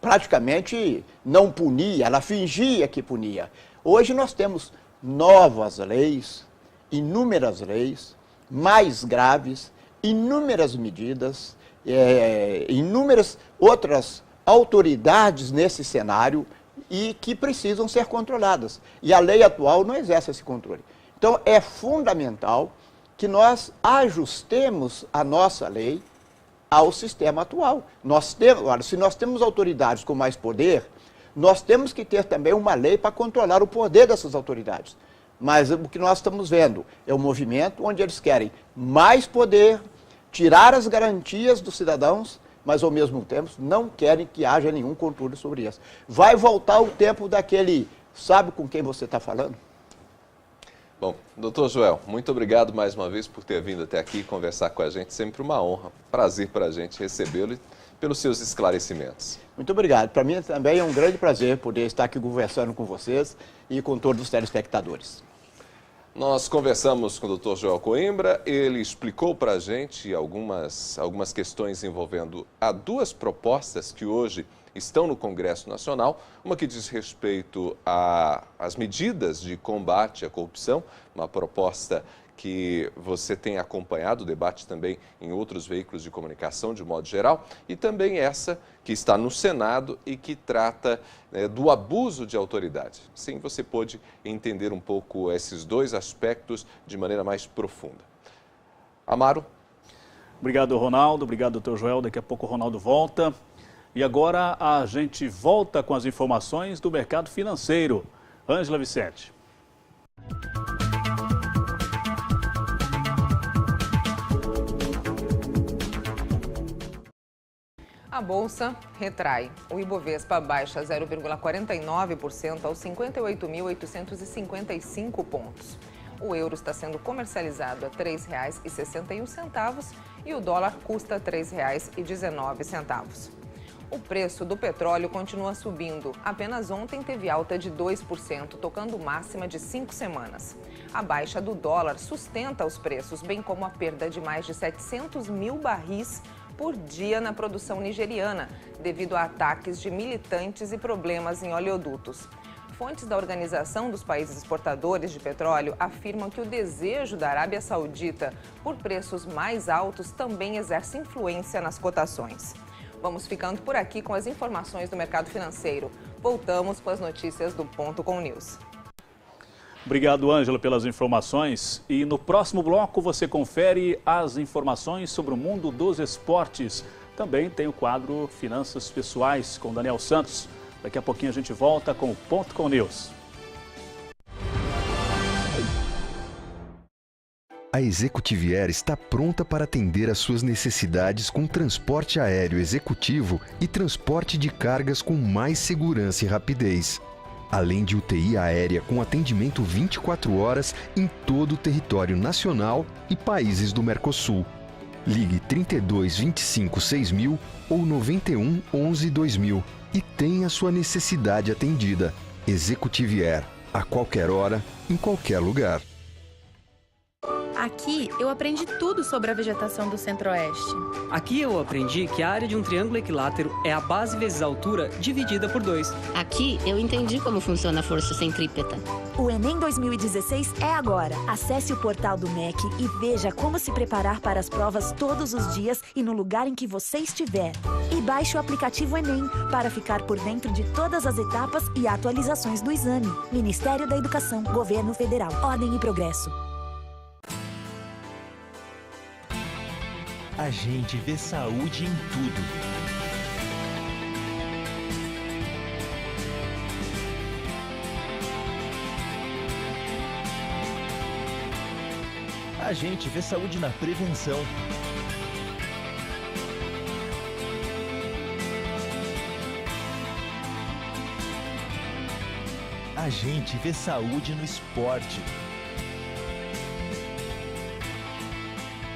praticamente não punia, ela fingia que punia. Hoje nós temos novas leis, inúmeras leis, mais graves, inúmeras medidas, inúmeras outras autoridades nesse cenário e que precisam ser controladas. E a lei atual não exerce esse controle. Então, é fundamental que nós ajustemos a nossa lei ao sistema atual. Olha, se nós temos autoridades com mais poder, nós temos que ter também uma lei para controlar o poder dessas autoridades. Mas o que nós estamos vendo é um movimento onde eles querem mais poder, tirar as garantias dos cidadãos, mas, ao mesmo tempo, não querem que haja nenhum controle sobre isso. Vai voltar o tempo daquele, sabe com quem você está falando? Bom, doutor Joel, muito obrigado mais uma vez por ter vindo até aqui conversar com a gente. Sempre uma honra, prazer para a gente recebê-lo e pelos seus esclarecimentos. Muito obrigado. Para mim também é um grande prazer poder estar aqui conversando com vocês e com todos os telespectadores. Nós conversamos com o Dr. Joel Coimbra, ele explicou para a gente algumas questões envolvendo duas propostas que hoje estão no Congresso Nacional, uma que diz respeito às medidas de combate à corrupção, uma proposta que você tem acompanhado o debate também em outros veículos de comunicação de modo geral, e também essa que está no Senado e que trata do abuso de autoridade. Sim, você pôde entender um pouco esses dois aspectos de maneira mais profunda. Amaro? Obrigado, Ronaldo. Obrigado, doutor Joel. Daqui a pouco o Ronaldo volta. E agora a gente volta com as informações do mercado financeiro. Ângela Vicente. A Bolsa retrai. O Ibovespa baixa 0,49% aos 58.855 pontos. O euro está sendo comercializado a R$ 3,61 e o dólar custa R$ 3,19. O preço do petróleo continua subindo. Apenas ontem teve alta de 2%, tocando máxima de 5 semanas. A baixa do dólar sustenta os preços, bem como a perda de mais de 700 mil barris por dia na produção nigeriana, devido a ataques de militantes e problemas em oleodutos. Fontes da Organização dos Países Exportadores de Petróleo afirmam que o desejo da Arábia Saudita por preços mais altos também exerce influência nas cotações. Vamos ficando por aqui com as informações do mercado financeiro. Voltamos com as notícias do Ponto com News. Obrigado, Ângela, pelas informações. E no próximo bloco você confere as informações sobre o mundo dos esportes. Também tem o quadro Finanças Pessoais com Daniel Santos. Daqui a pouquinho a gente volta com o Ponto com News. A Executive Air está pronta para atender às suas necessidades com transporte aéreo executivo e transporte de cargas com mais segurança e rapidez. Além de UTI aérea com atendimento 24 horas em todo o território nacional e países do Mercosul. Ligue 32 25 6000 ou 91 11 2000 e tenha sua necessidade atendida. Executive Air, a qualquer hora, em qualquer lugar. Aqui eu aprendi tudo sobre a vegetação do Centro-Oeste. Aqui eu aprendi que a área de um triângulo equilátero é a base vezes a altura dividida por 2. Aqui eu entendi como funciona a força centrípeta. O Enem 2016 é agora. Acesse o portal do MEC e veja como se preparar para as provas todos os dias e no lugar em que você estiver. E baixe o aplicativo Enem para ficar por dentro de todas as etapas e atualizações do exame. Ministério da Educação, Governo Federal, Ordem e Progresso. A gente vê saúde em tudo. A gente vê saúde na prevenção. A gente vê saúde no esporte.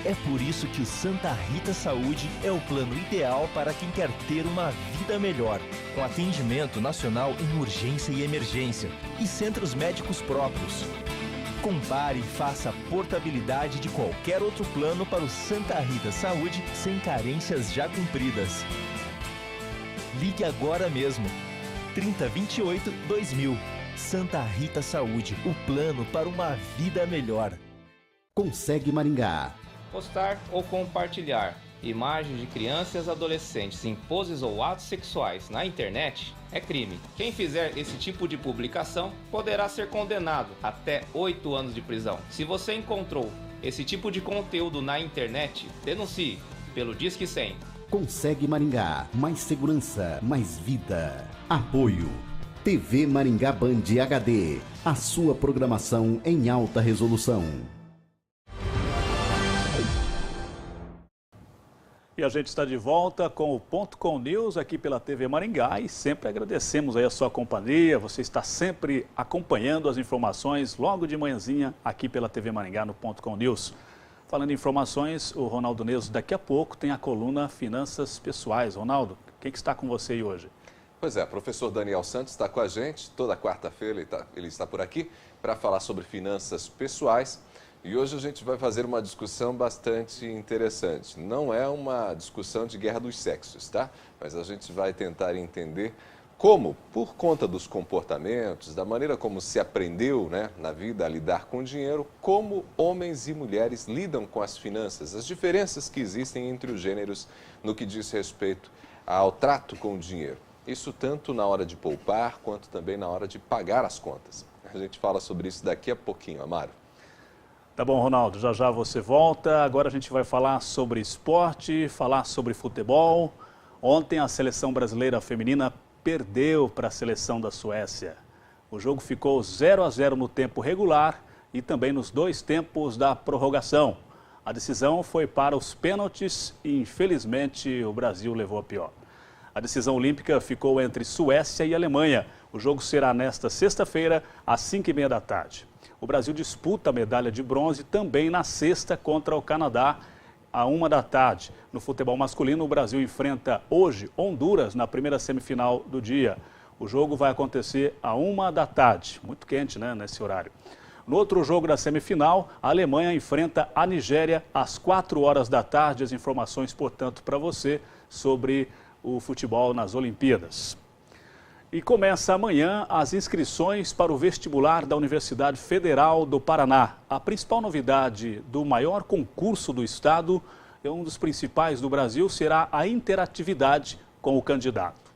É por isso que o Santa Rita Saúde é o plano ideal para quem quer ter uma vida melhor, com atendimento nacional em urgência e emergência e centros médicos próprios. Compare e faça a portabilidade de qualquer outro plano para o Santa Rita Saúde sem carências já cumpridas. Ligue agora mesmo. 3028-2000. Santa Rita Saúde, o plano para uma vida melhor. Consegue Maringá. Postar ou compartilhar imagens de crianças e adolescentes em poses ou atos sexuais na internet é crime. Quem fizer esse tipo de publicação poderá ser condenado até 8 anos de prisão. Se você encontrou esse tipo de conteúdo na internet, denuncie pelo Disque 100. Consegue Maringá, mais segurança, mais vida. Apoio TV Maringá Band HD, a sua programação em alta resolução. E a gente está de volta com o Ponto Com News aqui pela TV Maringá e sempre agradecemos aí a sua companhia. Você está sempre acompanhando as informações logo de manhãzinha aqui pela TV Maringá no Ponto Com News. Falando em informações, o Ronaldo Neus daqui a pouco tem a coluna Finanças Pessoais. Ronaldo, quem que está com você aí hoje? Pois é, o professor Daniel Santos está com a gente, toda quarta-feira ele está por aqui para falar sobre finanças pessoais. E hoje a gente vai fazer uma discussão bastante interessante. Não é uma discussão de guerra dos sexos, tá? Mas a gente vai tentar entender como, por conta dos comportamentos, da maneira como se aprendeu, né, na vida a lidar com o dinheiro, como homens e mulheres lidam com as finanças, as diferenças que existem entre os gêneros no que diz respeito ao trato com o dinheiro. Isso tanto na hora de poupar, quanto também na hora de pagar as contas. A gente fala sobre isso daqui a pouquinho, Amaro. Tá bom, Ronaldo, já já você volta. Agora a gente vai falar sobre esporte, falar sobre futebol. Ontem a seleção brasileira feminina perdeu para a seleção da Suécia. O jogo ficou 0-0 no tempo regular e também nos 2 tempos da prorrogação. A decisão foi para os pênaltis e, infelizmente, o Brasil levou a pior. A decisão olímpica ficou entre Suécia e Alemanha. O jogo será nesta sexta-feira, às 5h30 da tarde. O Brasil disputa a medalha de bronze também na sexta contra o Canadá, à 1h da tarde. No futebol masculino, o Brasil enfrenta hoje Honduras na primeira semifinal do dia. O jogo vai acontecer à 1h da tarde. Muito quente, né, nesse horário. No outro jogo da semifinal, a Alemanha enfrenta a Nigéria às 4h da tarde. As informações, portanto, para você sobre o futebol nas Olimpíadas. E começa amanhã as inscrições para o vestibular da Universidade Federal do Paraná. A principal novidade do maior concurso do estado, um dos principais do Brasil, será a interatividade com o candidato.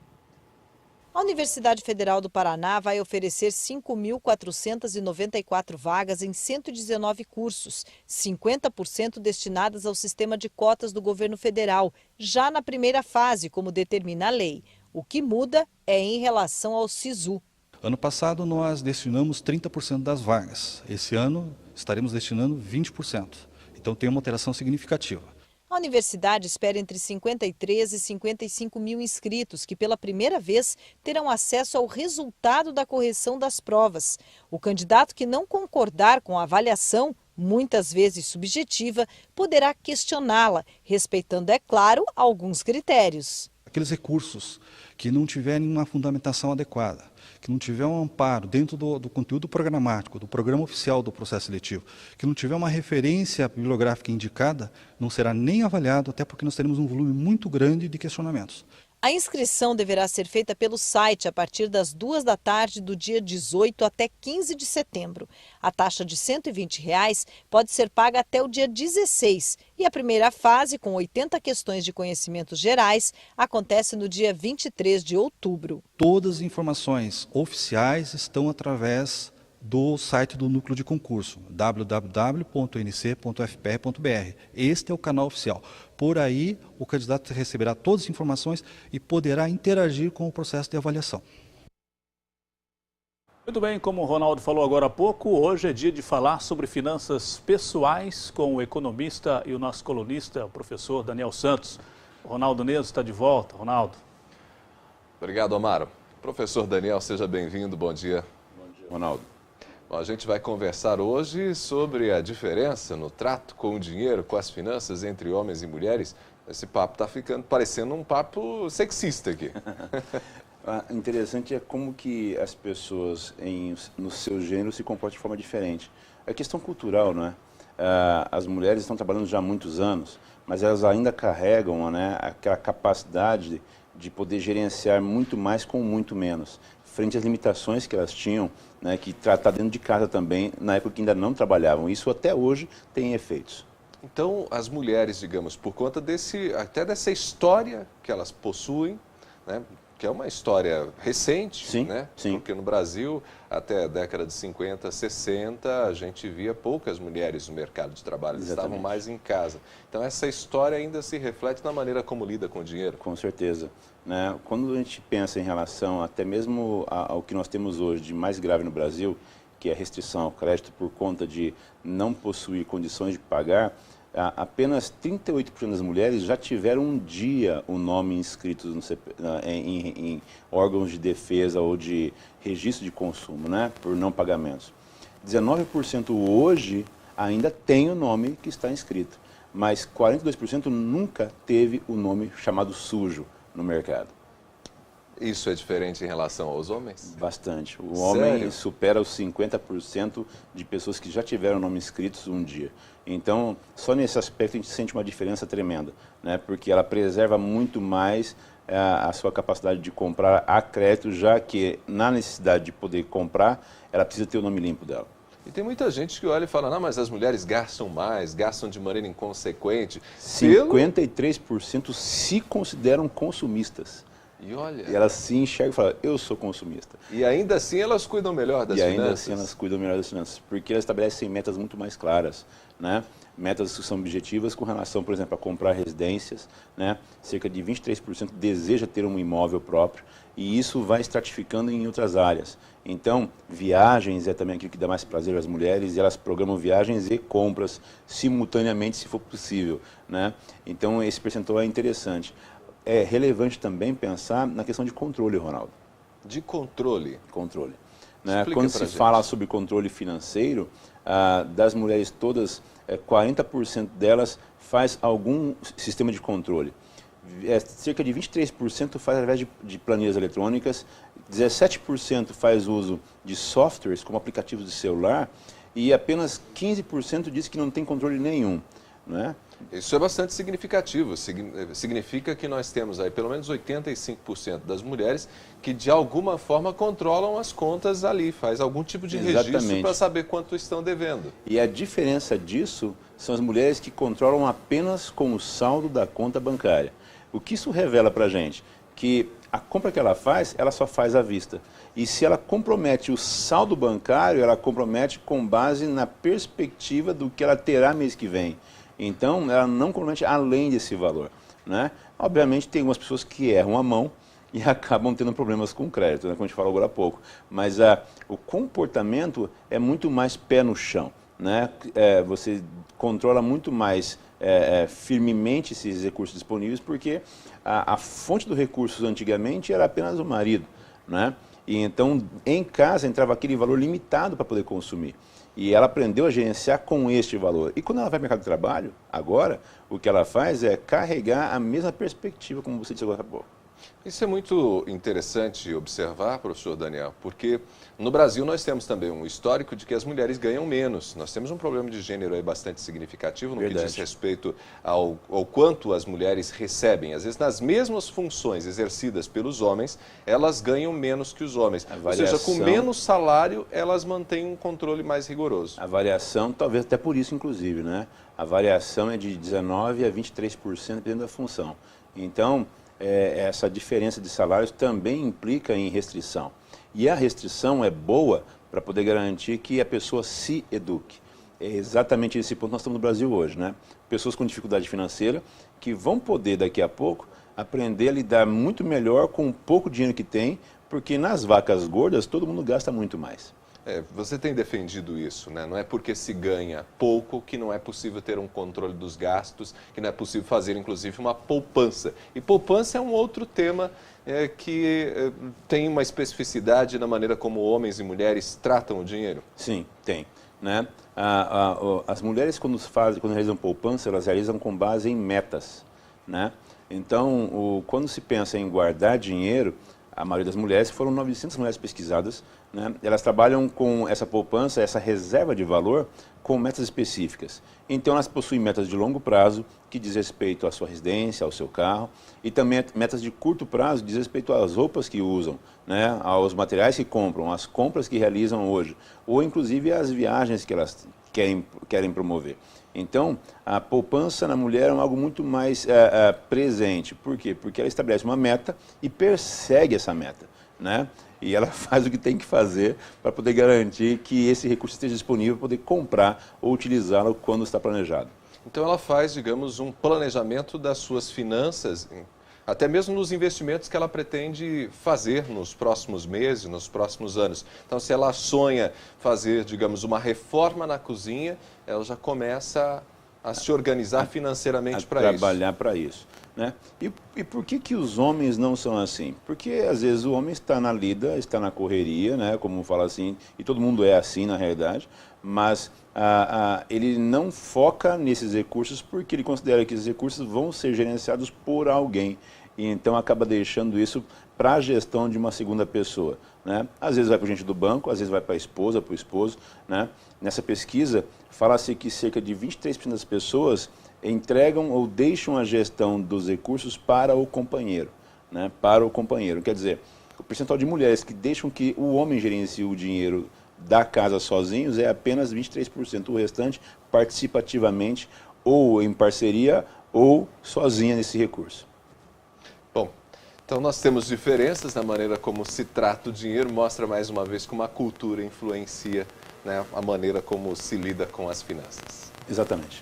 A Universidade Federal do Paraná vai oferecer 5.494 vagas em 119 cursos, 50% destinadas ao sistema de cotas do governo federal, já na primeira fase, como determina a lei. O que muda é em relação ao SISU. Ano passado nós destinamos 30% das vagas. Esse ano estaremos destinando 20%. Então tem uma alteração significativa. A universidade espera entre 53 e 55 mil inscritos que pela primeira vez terão acesso ao resultado da correção das provas. O candidato que não concordar com a avaliação, muitas vezes subjetiva, poderá questioná-la, respeitando, é claro, alguns critérios. Aqueles recursos que não tiverem uma fundamentação adequada, que não tiver um amparo dentro do conteúdo programático, do programa oficial do processo seletivo, que não tiver uma referência bibliográfica indicada, não será nem avaliado, até porque nós teremos um volume muito grande de questionamentos. A inscrição deverá ser feita pelo site a partir das 2 da tarde do dia 18 até 15 de setembro. A taxa de R$ 120 pode ser paga até o dia 16 e a primeira fase, com 80 questões de conhecimentos gerais, acontece no dia 23 de outubro. Todas as informações oficiais estão através do site do núcleo de concurso, www.nc.fpr.br. Este é o canal oficial. Por aí, o candidato receberá todas as informações e poderá interagir com o processo de avaliação. Muito bem, como o Ronaldo falou agora há pouco, hoje é dia de falar sobre finanças pessoais com o economista e o nosso colunista, o professor Daniel Santos. O Ronaldo Neso está de volta. Ronaldo. Obrigado, Amaro. Professor Daniel, seja bem-vindo. Bom dia. Bom dia, Ronaldo. Bom, a gente vai conversar hoje sobre a diferença no trato com o dinheiro, com as finanças entre homens e mulheres. Esse papo está ficando parecendo um papo sexista aqui. Interessante é como que as pessoas no seu gênero se comportam de forma diferente. É questão cultural, não é? As mulheres estão trabalhando já há muitos anos, mas elas ainda carregam, né, aquela capacidade de poder gerenciar muito mais com muito menos, frente às limitações que elas tinham, né, que tratar dentro de casa também, na época que ainda não trabalhavam. Isso até hoje tem efeitos. Então, as mulheres, digamos, por conta até dessa história que elas possuem, né, que é uma história recente, sim, né? Sim. Porque no Brasil, até a década de 50, 60, a gente via poucas mulheres no mercado de trabalho, elas estavam mais em casa. Então, essa história ainda se reflete na maneira como lida com o dinheiro. Com certeza. Né? Quando a gente pensa em relação até mesmo ao que nós temos hoje de mais grave no Brasil, que é a restrição ao crédito por conta de não possuir condições de pagar, apenas 38% das mulheres já tiveram um dia o nome inscrito em órgãos de defesa ou de registro de consumo, né, por não pagamentos. 19% hoje ainda tem o nome que está inscrito, mas 42% nunca teve o nome chamado sujo no mercado. Isso é diferente em relação aos homens? Bastante. O homem supera os 50% de pessoas que já tiveram nome inscritos um dia. Então, só nesse aspecto a gente sente uma diferença tremenda, né? Porque ela preserva muito mais a sua capacidade de comprar a crédito, já que na necessidade de poder comprar, ela precisa ter o nome limpo dela. E tem muita gente que olha e fala, não, mas as mulheres gastam mais, gastam de maneira inconsequente. 53% se consideram consumistas. E olha... E elas se enxergam e falam, eu sou consumista. E ainda assim elas cuidam melhor das finanças? E ainda assim elas cuidam melhor das finanças, porque elas estabelecem metas muito mais claras, né? Metas que são objetivas com relação, por exemplo, a comprar residências, né? Cerca de 23% deseja ter um imóvel próprio, e isso vai estratificando em outras áreas. Então, viagens é também aquilo que dá mais prazer às mulheres, e elas programam viagens e compras simultaneamente, se for possível, né? Então, esse percentual é interessante. É relevante também pensar na questão de controle, Ronaldo. De controle? Controle. Né? Quando se fala sobre controle financeiro, das mulheres todas, 40% delas faz algum sistema de controle. Cerca de 23% faz através de planilhas eletrônicas, 17% faz uso de softwares, como aplicativos de celular, e apenas 15% diz que não tem controle nenhum, né? Isso é bastante significativo. Significa que nós temos aí pelo menos 85% das mulheres que de alguma forma controlam as contas ali, faz algum tipo de registro para saber quanto estão devendo. E a diferença disso são as mulheres que controlam apenas com o saldo da conta bancária. O que isso revela para a gente? Que a compra que ela só faz à vista. E se ela compromete o saldo bancário, ela compromete com base na perspectiva do que ela terá mês que vem. Então, ela não compromete além desse valor, né? Obviamente, tem algumas pessoas que erram a mão e acabam tendo problemas com crédito, né? Como a gente falou agora há pouco. Mas o comportamento é muito mais pé no chão, né? Você controla muito mais firmemente esses recursos disponíveis, porque a fonte do recurso antigamente era apenas o marido, né? E então, em casa, entrava aquele valor limitado para poder consumir. E ela aprendeu a gerenciar com este valor. E quando ela vai para o mercado de trabalho, agora, o que ela faz é carregar a mesma perspectiva, como você disse agora há pouco. Isso é muito interessante observar, professor Daniel, porque no Brasil nós temos também um histórico de que as mulheres ganham menos. Nós temos um problema de gênero aí bastante significativo no que diz respeito ao quanto as mulheres recebem. Às vezes, nas mesmas funções exercidas pelos homens, elas ganham menos que os homens. Ou seja, com menos salário, elas mantêm um controle mais rigoroso. A variação, talvez até por isso, inclusive, né? A variação é de 19% a 23% dependendo da função. Então, essa diferença de salários também implica em restrição. E a restrição é boa para poder garantir que a pessoa se eduque. É exatamente esse ponto que nós estamos no Brasil hoje, né? Pessoas com dificuldade financeira que vão poder, daqui a pouco, aprender a lidar muito melhor com o pouco dinheiro que tem Porque nas vacas gordas todo mundo gasta muito mais. Você tem defendido isso, né? Não é porque se ganha pouco que não é possível ter um controle dos gastos, que não é possível fazer, inclusive, uma poupança. E poupança é um outro tema que tem uma especificidade na maneira como homens e mulheres tratam o dinheiro. Sim, tem. Né? As mulheres, quando realizam poupança, elas realizam com base em metas. Né? Então, quando se pensa em guardar dinheiro, a maioria das mulheres, foram 900 mulheres pesquisadas, né? Elas trabalham com essa poupança, essa reserva de valor, com metas específicas. Então, elas possuem metas de longo prazo, que diz respeito à sua residência, ao seu carro, e também metas de curto prazo, diz respeito às roupas que usam, né? Aos materiais que compram, às compras que realizam hoje, ou inclusive às viagens que elas querem promover. Então, a poupança na mulher é algo muito mais presente. Por quê? Porque ela estabelece uma meta e persegue essa meta, né? E ela faz o que tem que fazer para poder garantir que esse recurso esteja disponível para poder comprar ou utilizá-lo quando está planejado. Então ela faz, digamos, um planejamento das suas finanças, até mesmo nos investimentos que ela pretende fazer nos próximos meses, nos próximos anos. Então, se ela sonha fazer, digamos, uma reforma na cozinha, ela já começa a se organizar financeiramente para isso. Trabalhar para isso. Né? E por que os homens não são assim? Porque, às vezes, o homem está na lida, está na correria, né? Como fala assim, e todo mundo é assim, na realidade, mas ele não foca nesses recursos porque ele considera que esses recursos vão ser gerenciados por alguém. E então acaba deixando isso para a gestão de uma segunda pessoa. Né? Às vezes vai para o gente do banco, às vezes vai para a esposa, para o esposo. Né? Nessa pesquisa, fala-se que cerca de 23% das pessoas entregam ou deixam a gestão dos recursos para o companheiro. Né? Para o companheiro. Quer dizer, o percentual de mulheres que deixam que o homem gerencie o dinheiro da casa sozinhos é apenas 23%. O restante participa ativamente ou em parceria ou sozinha nesse recurso. Bom, então nós temos diferenças na maneira como se trata o dinheiro, mostra mais uma vez como a cultura influencia, né, a maneira como se lida com as finanças. Exatamente.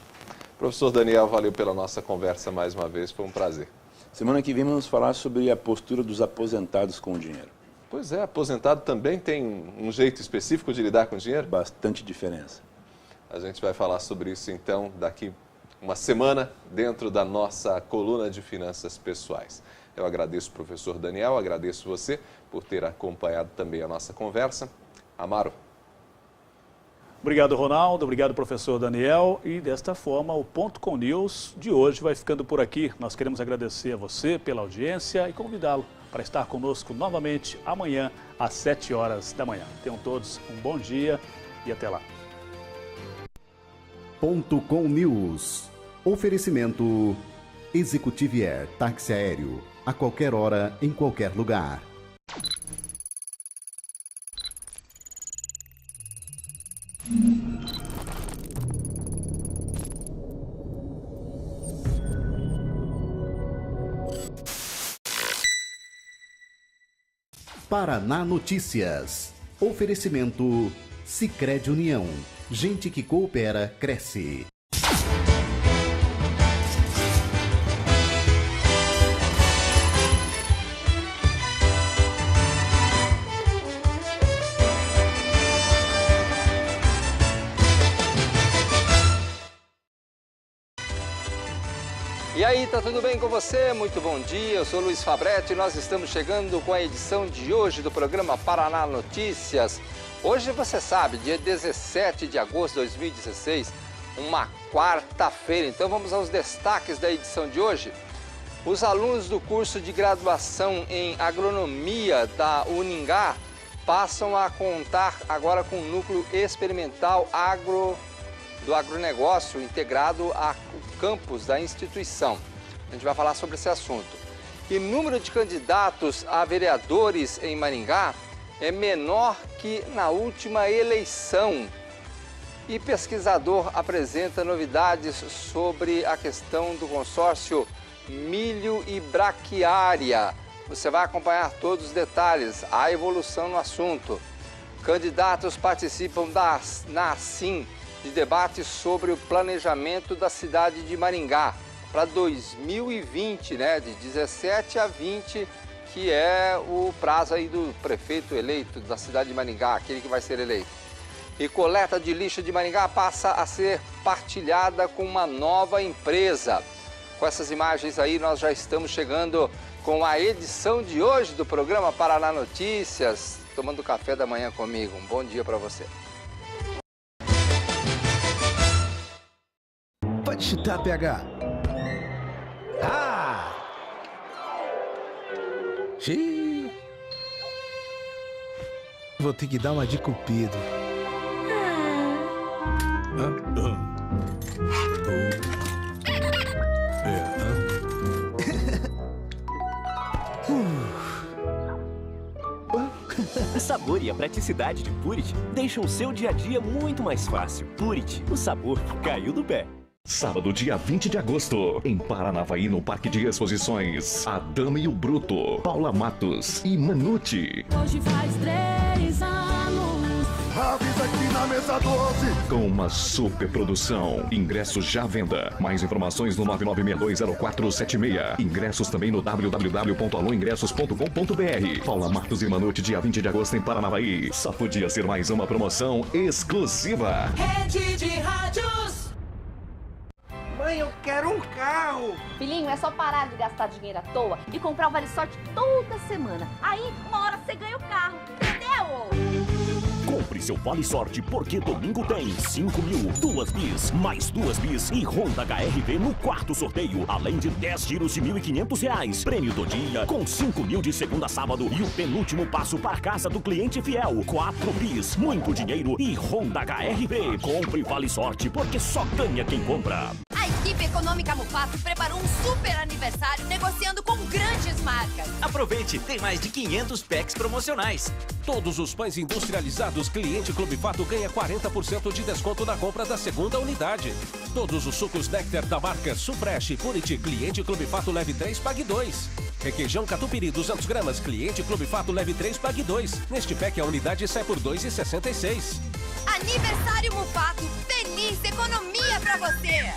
Professor Daniel, valeu pela nossa conversa mais uma vez, foi um prazer. Semana que vem vamos falar sobre a postura dos aposentados com o dinheiro. Pois é, aposentado também tem um jeito específico de lidar com o dinheiro? Bastante diferença. A gente vai falar sobre isso então daqui uma semana dentro da nossa coluna de finanças pessoais. Eu agradeço o professor Daniel, agradeço você por ter acompanhado também a nossa conversa. Amaro. Obrigado, Ronaldo. Obrigado, professor Daniel. E desta forma, o Ponto com News de hoje vai ficando por aqui. Nós queremos agradecer a você pela audiência e convidá-lo para estar conosco novamente amanhã às 7 horas da manhã. Tenham todos um bom dia e até lá. Ponto com News. Oferecimento Executivier, táxi aéreo, a qualquer hora, em qualquer lugar. Paraná Notícias. Oferecimento Sicredi União. Gente que coopera, cresce. E aí, tá tudo bem com você? Muito bom dia, eu sou Luiz Fabretti e nós estamos chegando com a edição de hoje do programa Paraná Notícias. Hoje, você sabe, dia 17 de agosto de 2016, uma quarta-feira. Então vamos aos destaques da edição de hoje. Os alunos do curso de graduação em agronomia da Uningá passam a contar agora com o núcleo experimental do agronegócio integrado ao campus da instituição. A gente vai falar sobre esse assunto. E número de candidatos a vereadores em Maringá é menor que na última eleição. E pesquisador apresenta novidades sobre a questão do consórcio milho e braquiária. Você vai acompanhar todos os detalhes, a evolução no assunto. Candidatos participam na ASSIM, de debate sobre o planejamento da cidade de Maringá para 2020, né, de 17 a 20 que é o prazo aí do prefeito eleito da cidade de Maringá, aquele que vai ser eleito. E coleta de lixo de Maringá passa a ser partilhada com uma nova empresa. Com essas imagens aí, nós já estamos chegando com a edição de hoje do programa Paraná Notícias, tomando café da manhã comigo. Um bom dia para você. Pode chutar, PH. Ah! Xiii. Vou ter que dar uma de cupido. O sabor e a praticidade de Purit deixam o seu dia a dia muito mais fácil. Purit, o sabor que caiu do pé. Sábado, dia 20 de agosto, em Paranavaí, no Parque de Exposições, A Dama e o Bruto, Paula Matos e Manute. Hoje faz 3 anos. Avisa aqui na mesa 12. Com uma super produção. Ingressos já à venda. Mais informações no 996620476. Ingressos também no www.aloingressos.com.br. Paula Matos e Manute, dia 20 de agosto em Paranavaí. Só podia ser mais uma promoção exclusiva. Rede de rádios. Mãe, eu quero um carro! Filhinho, é só parar de gastar dinheiro à toa e comprar o Vale Sorte toda semana. Aí, uma hora você ganha o carro, entendeu? Compre seu Vale Sorte, porque domingo tem 5 mil, 2 bis, mais 2 bis e Honda HR-V no quarto sorteio, além de 10 giros de R$1.500. Prêmio do dia, com 5 mil de segunda a sábado e o penúltimo passo para casa do cliente fiel. 4 bis, muito dinheiro e Honda HR-V. Compre Vale Sorte, porque só ganha quem compra. A equipe econômica Mufato preparou um super aniversário negociando com grandes marcas. Aproveite, tem mais de 500 packs promocionais. Todos os pães industrializados Cliente Clube Fato ganha 40% de desconto na compra da segunda unidade. Todos os sucos Nectar da marca Supresh e Purity Cliente Clube Fato leve 3, pague 2. Requeijão Catupiry 200 gramas Cliente Clube Fato leve 3, pague 2. Neste pack a unidade sai por R$ 2,66. Aniversário Mufato, feliz economia pra você!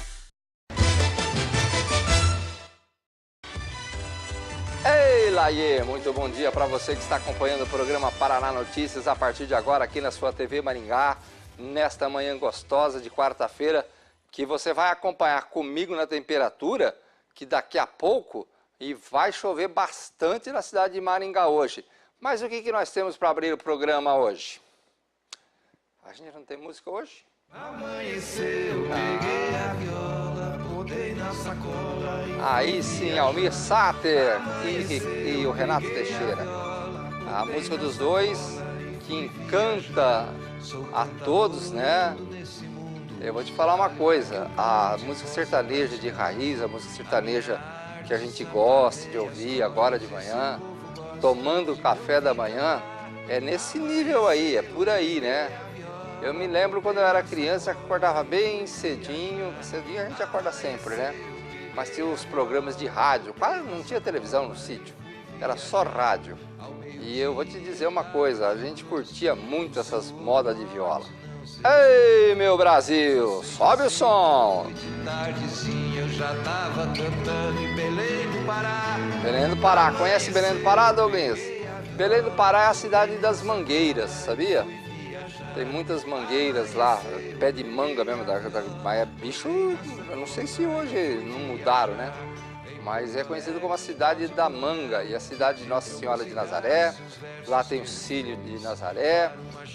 Ei, Laie, muito bom dia para você que está acompanhando o programa Paraná Notícias a partir de agora aqui na sua TV Maringá, nesta manhã gostosa de quarta-feira, que você vai acompanhar comigo na temperatura, que daqui a pouco e vai chover bastante na cidade de Maringá hoje. Mas o que nós temos para abrir o programa hoje? A gente não tem música hoje? Amanheceu, peguei a viola, botei na sacola. Aí sim, Almir Sater e o Renato Teixeira. A música dos dois que encanta a todos, né? Eu vou te falar uma coisa, a música sertaneja de raiz, a música sertaneja que a gente gosta de ouvir agora de manhã, tomando café da manhã, é nesse nível aí, é por aí, né? Eu me lembro quando eu era criança, acordava bem cedinho a gente acorda sempre, né? Mas tinha os programas de rádio, quase não tinha televisão no sítio, era só rádio. E eu vou te dizer uma coisa, a gente curtia muito essas modas de viola. Ei, meu Brasil, sobe o som! De tardezinha eu já tava cantando em Belém do Pará. Belém do Pará, conhece Belém do Pará, Douglas? Belém do Pará é a cidade das mangueiras, sabia? Tem muitas mangueiras lá, pé de manga mesmo, mas é bicho, eu não sei se hoje não mudaram, né? Mas é conhecido como a cidade da manga e a cidade de Nossa Senhora de Nazaré. Lá tem o Cílio de Nazaré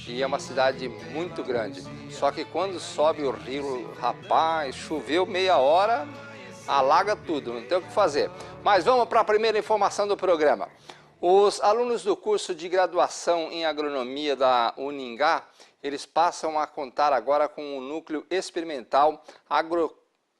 e é uma cidade muito grande. Só que quando sobe o rio, rapaz, choveu meia hora, alaga tudo, não tem o que fazer. Mas vamos para a primeira informação do programa. Os alunos do curso de graduação em agronomia da Uningá, eles passam a contar agora com um núcleo experimental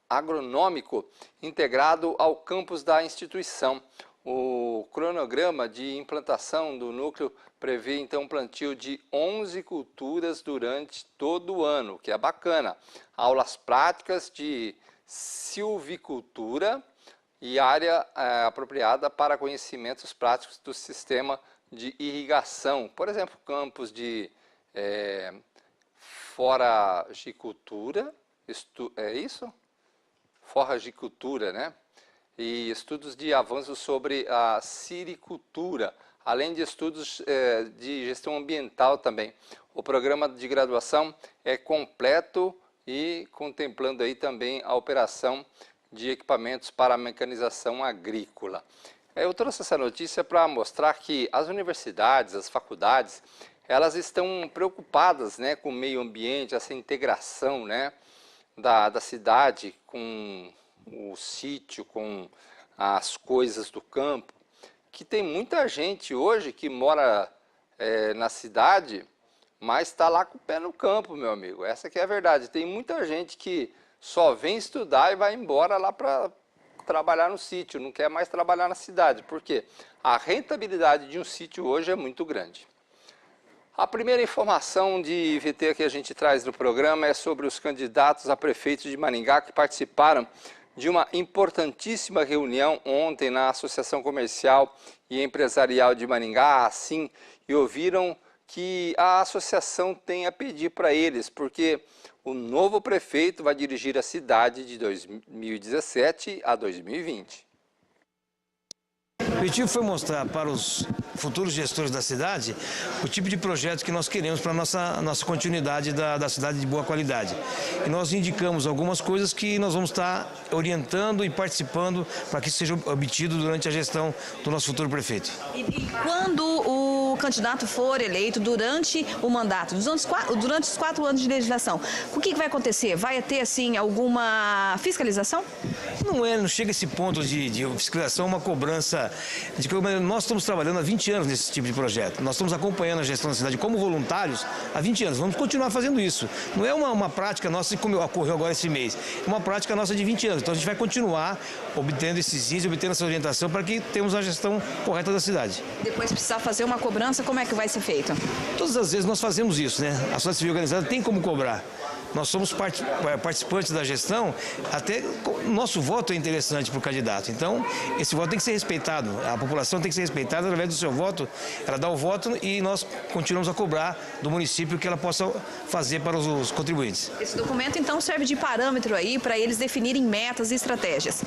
agronômico integrado ao campus da instituição. O cronograma de implantação do núcleo prevê então um plantio de 11 culturas durante todo o ano, que é bacana. Aulas práticas de silvicultura e área apropriada para conhecimentos práticos do sistema de irrigação. Por exemplo, campos de foragicultura, é isso? Forragicultura, né? e estudos de avanço sobre a silvicultura, além de estudos de gestão ambiental também. O programa de graduação é completo e contemplando aí também a operação de equipamentos para a mecanização agrícola. Eu trouxe essa notícia para mostrar que as universidades, as faculdades, elas estão preocupadas, né, com o meio ambiente, essa integração, né, da cidade com o sítio, com as coisas do campo, que tem muita gente hoje que mora na cidade, mas está lá com o pé no campo, meu amigo. Essa que é a verdade. Tem muita gente que só vem estudar e vai embora lá para trabalhar no sítio, não quer mais trabalhar na cidade. Por quê? A rentabilidade de um sítio hoje é muito grande. A primeira informação de IVT que a gente traz no programa é sobre os candidatos a prefeito de Maringá que participaram de uma importantíssima reunião ontem na Associação Comercial e Empresarial de Maringá, assim, e ouviram que a associação tem a pedir para eles, porque o novo prefeito vai dirigir a cidade de 2017 a 2020. O objetivo foi mostrar para os futuros gestores da cidade o tipo de projeto que nós queremos para a nossa continuidade da cidade de boa qualidade. E nós indicamos algumas coisas que nós vamos estar orientando e participando para que isso seja obtido durante a gestão do nosso futuro prefeito. E quando o candidato for eleito durante o mandato, durante os 4 anos de legislação, o que vai acontecer? Vai ter, assim, alguma fiscalização? Não chega a esse ponto de fiscalização, uma cobrança. Nós estamos trabalhando há 20 anos nesse tipo de projeto. Nós estamos acompanhando a gestão da cidade como voluntários há 20 anos. Vamos continuar fazendo isso. Não é uma prática nossa como ocorreu agora esse mês. É uma prática nossa de 20 anos. Então a gente vai continuar obtendo esses índices, obtendo essa orientação para que tenhamos a gestão correta da cidade. Depois precisar fazer uma cobrança, como é que vai ser feito? Todas as vezes nós fazemos isso, né? A sociedade civil organizada tem como cobrar. Nós somos participantes da gestão, até nosso voto é interessante para o candidato. Então, esse voto tem que ser respeitado. A população tem que ser respeitada através do seu voto. Ela dá o voto e nós continuamos a cobrar do município que ela possa fazer para os contribuintes. Esse documento, então, serve de parâmetro aí para eles definirem metas e estratégias.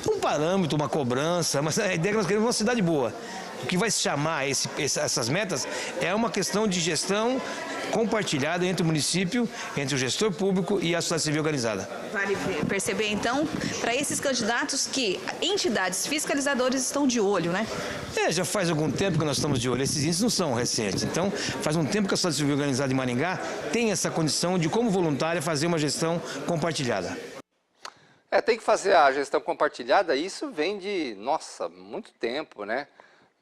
Um parâmetro, uma cobrança, mas a ideia é que nós queremos uma cidade boa. O que vai se chamar essas metas é uma questão de gestão compartilhada entre o município, entre o gestor público e a sociedade civil organizada. Vale perceber, então, para esses candidatos que entidades fiscalizadoras estão de olho, né? Já faz algum tempo que nós estamos de olho. Esses índices não são recentes. Então, faz um tempo que a sociedade civil organizada de Maringá tem essa condição de, como voluntária, fazer uma gestão compartilhada. Tem que fazer a gestão compartilhada, isso vem de, nossa, muito tempo, né?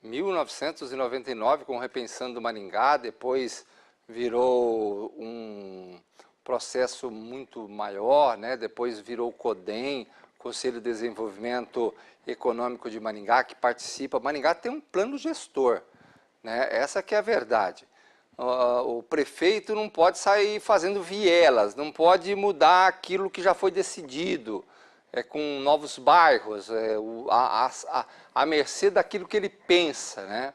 1999, com o Repensando Maringá, depois virou um processo muito maior, né? Depois virou o CODEM, Conselho de Desenvolvimento Econômico de Maringá, que participa. Maringá tem um plano gestor, né? Essa que é a verdade. O prefeito não pode sair fazendo vielas, não pode mudar aquilo que já foi decidido, com novos bairros, à mercê daquilo que ele pensa, né?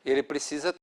Ele precisa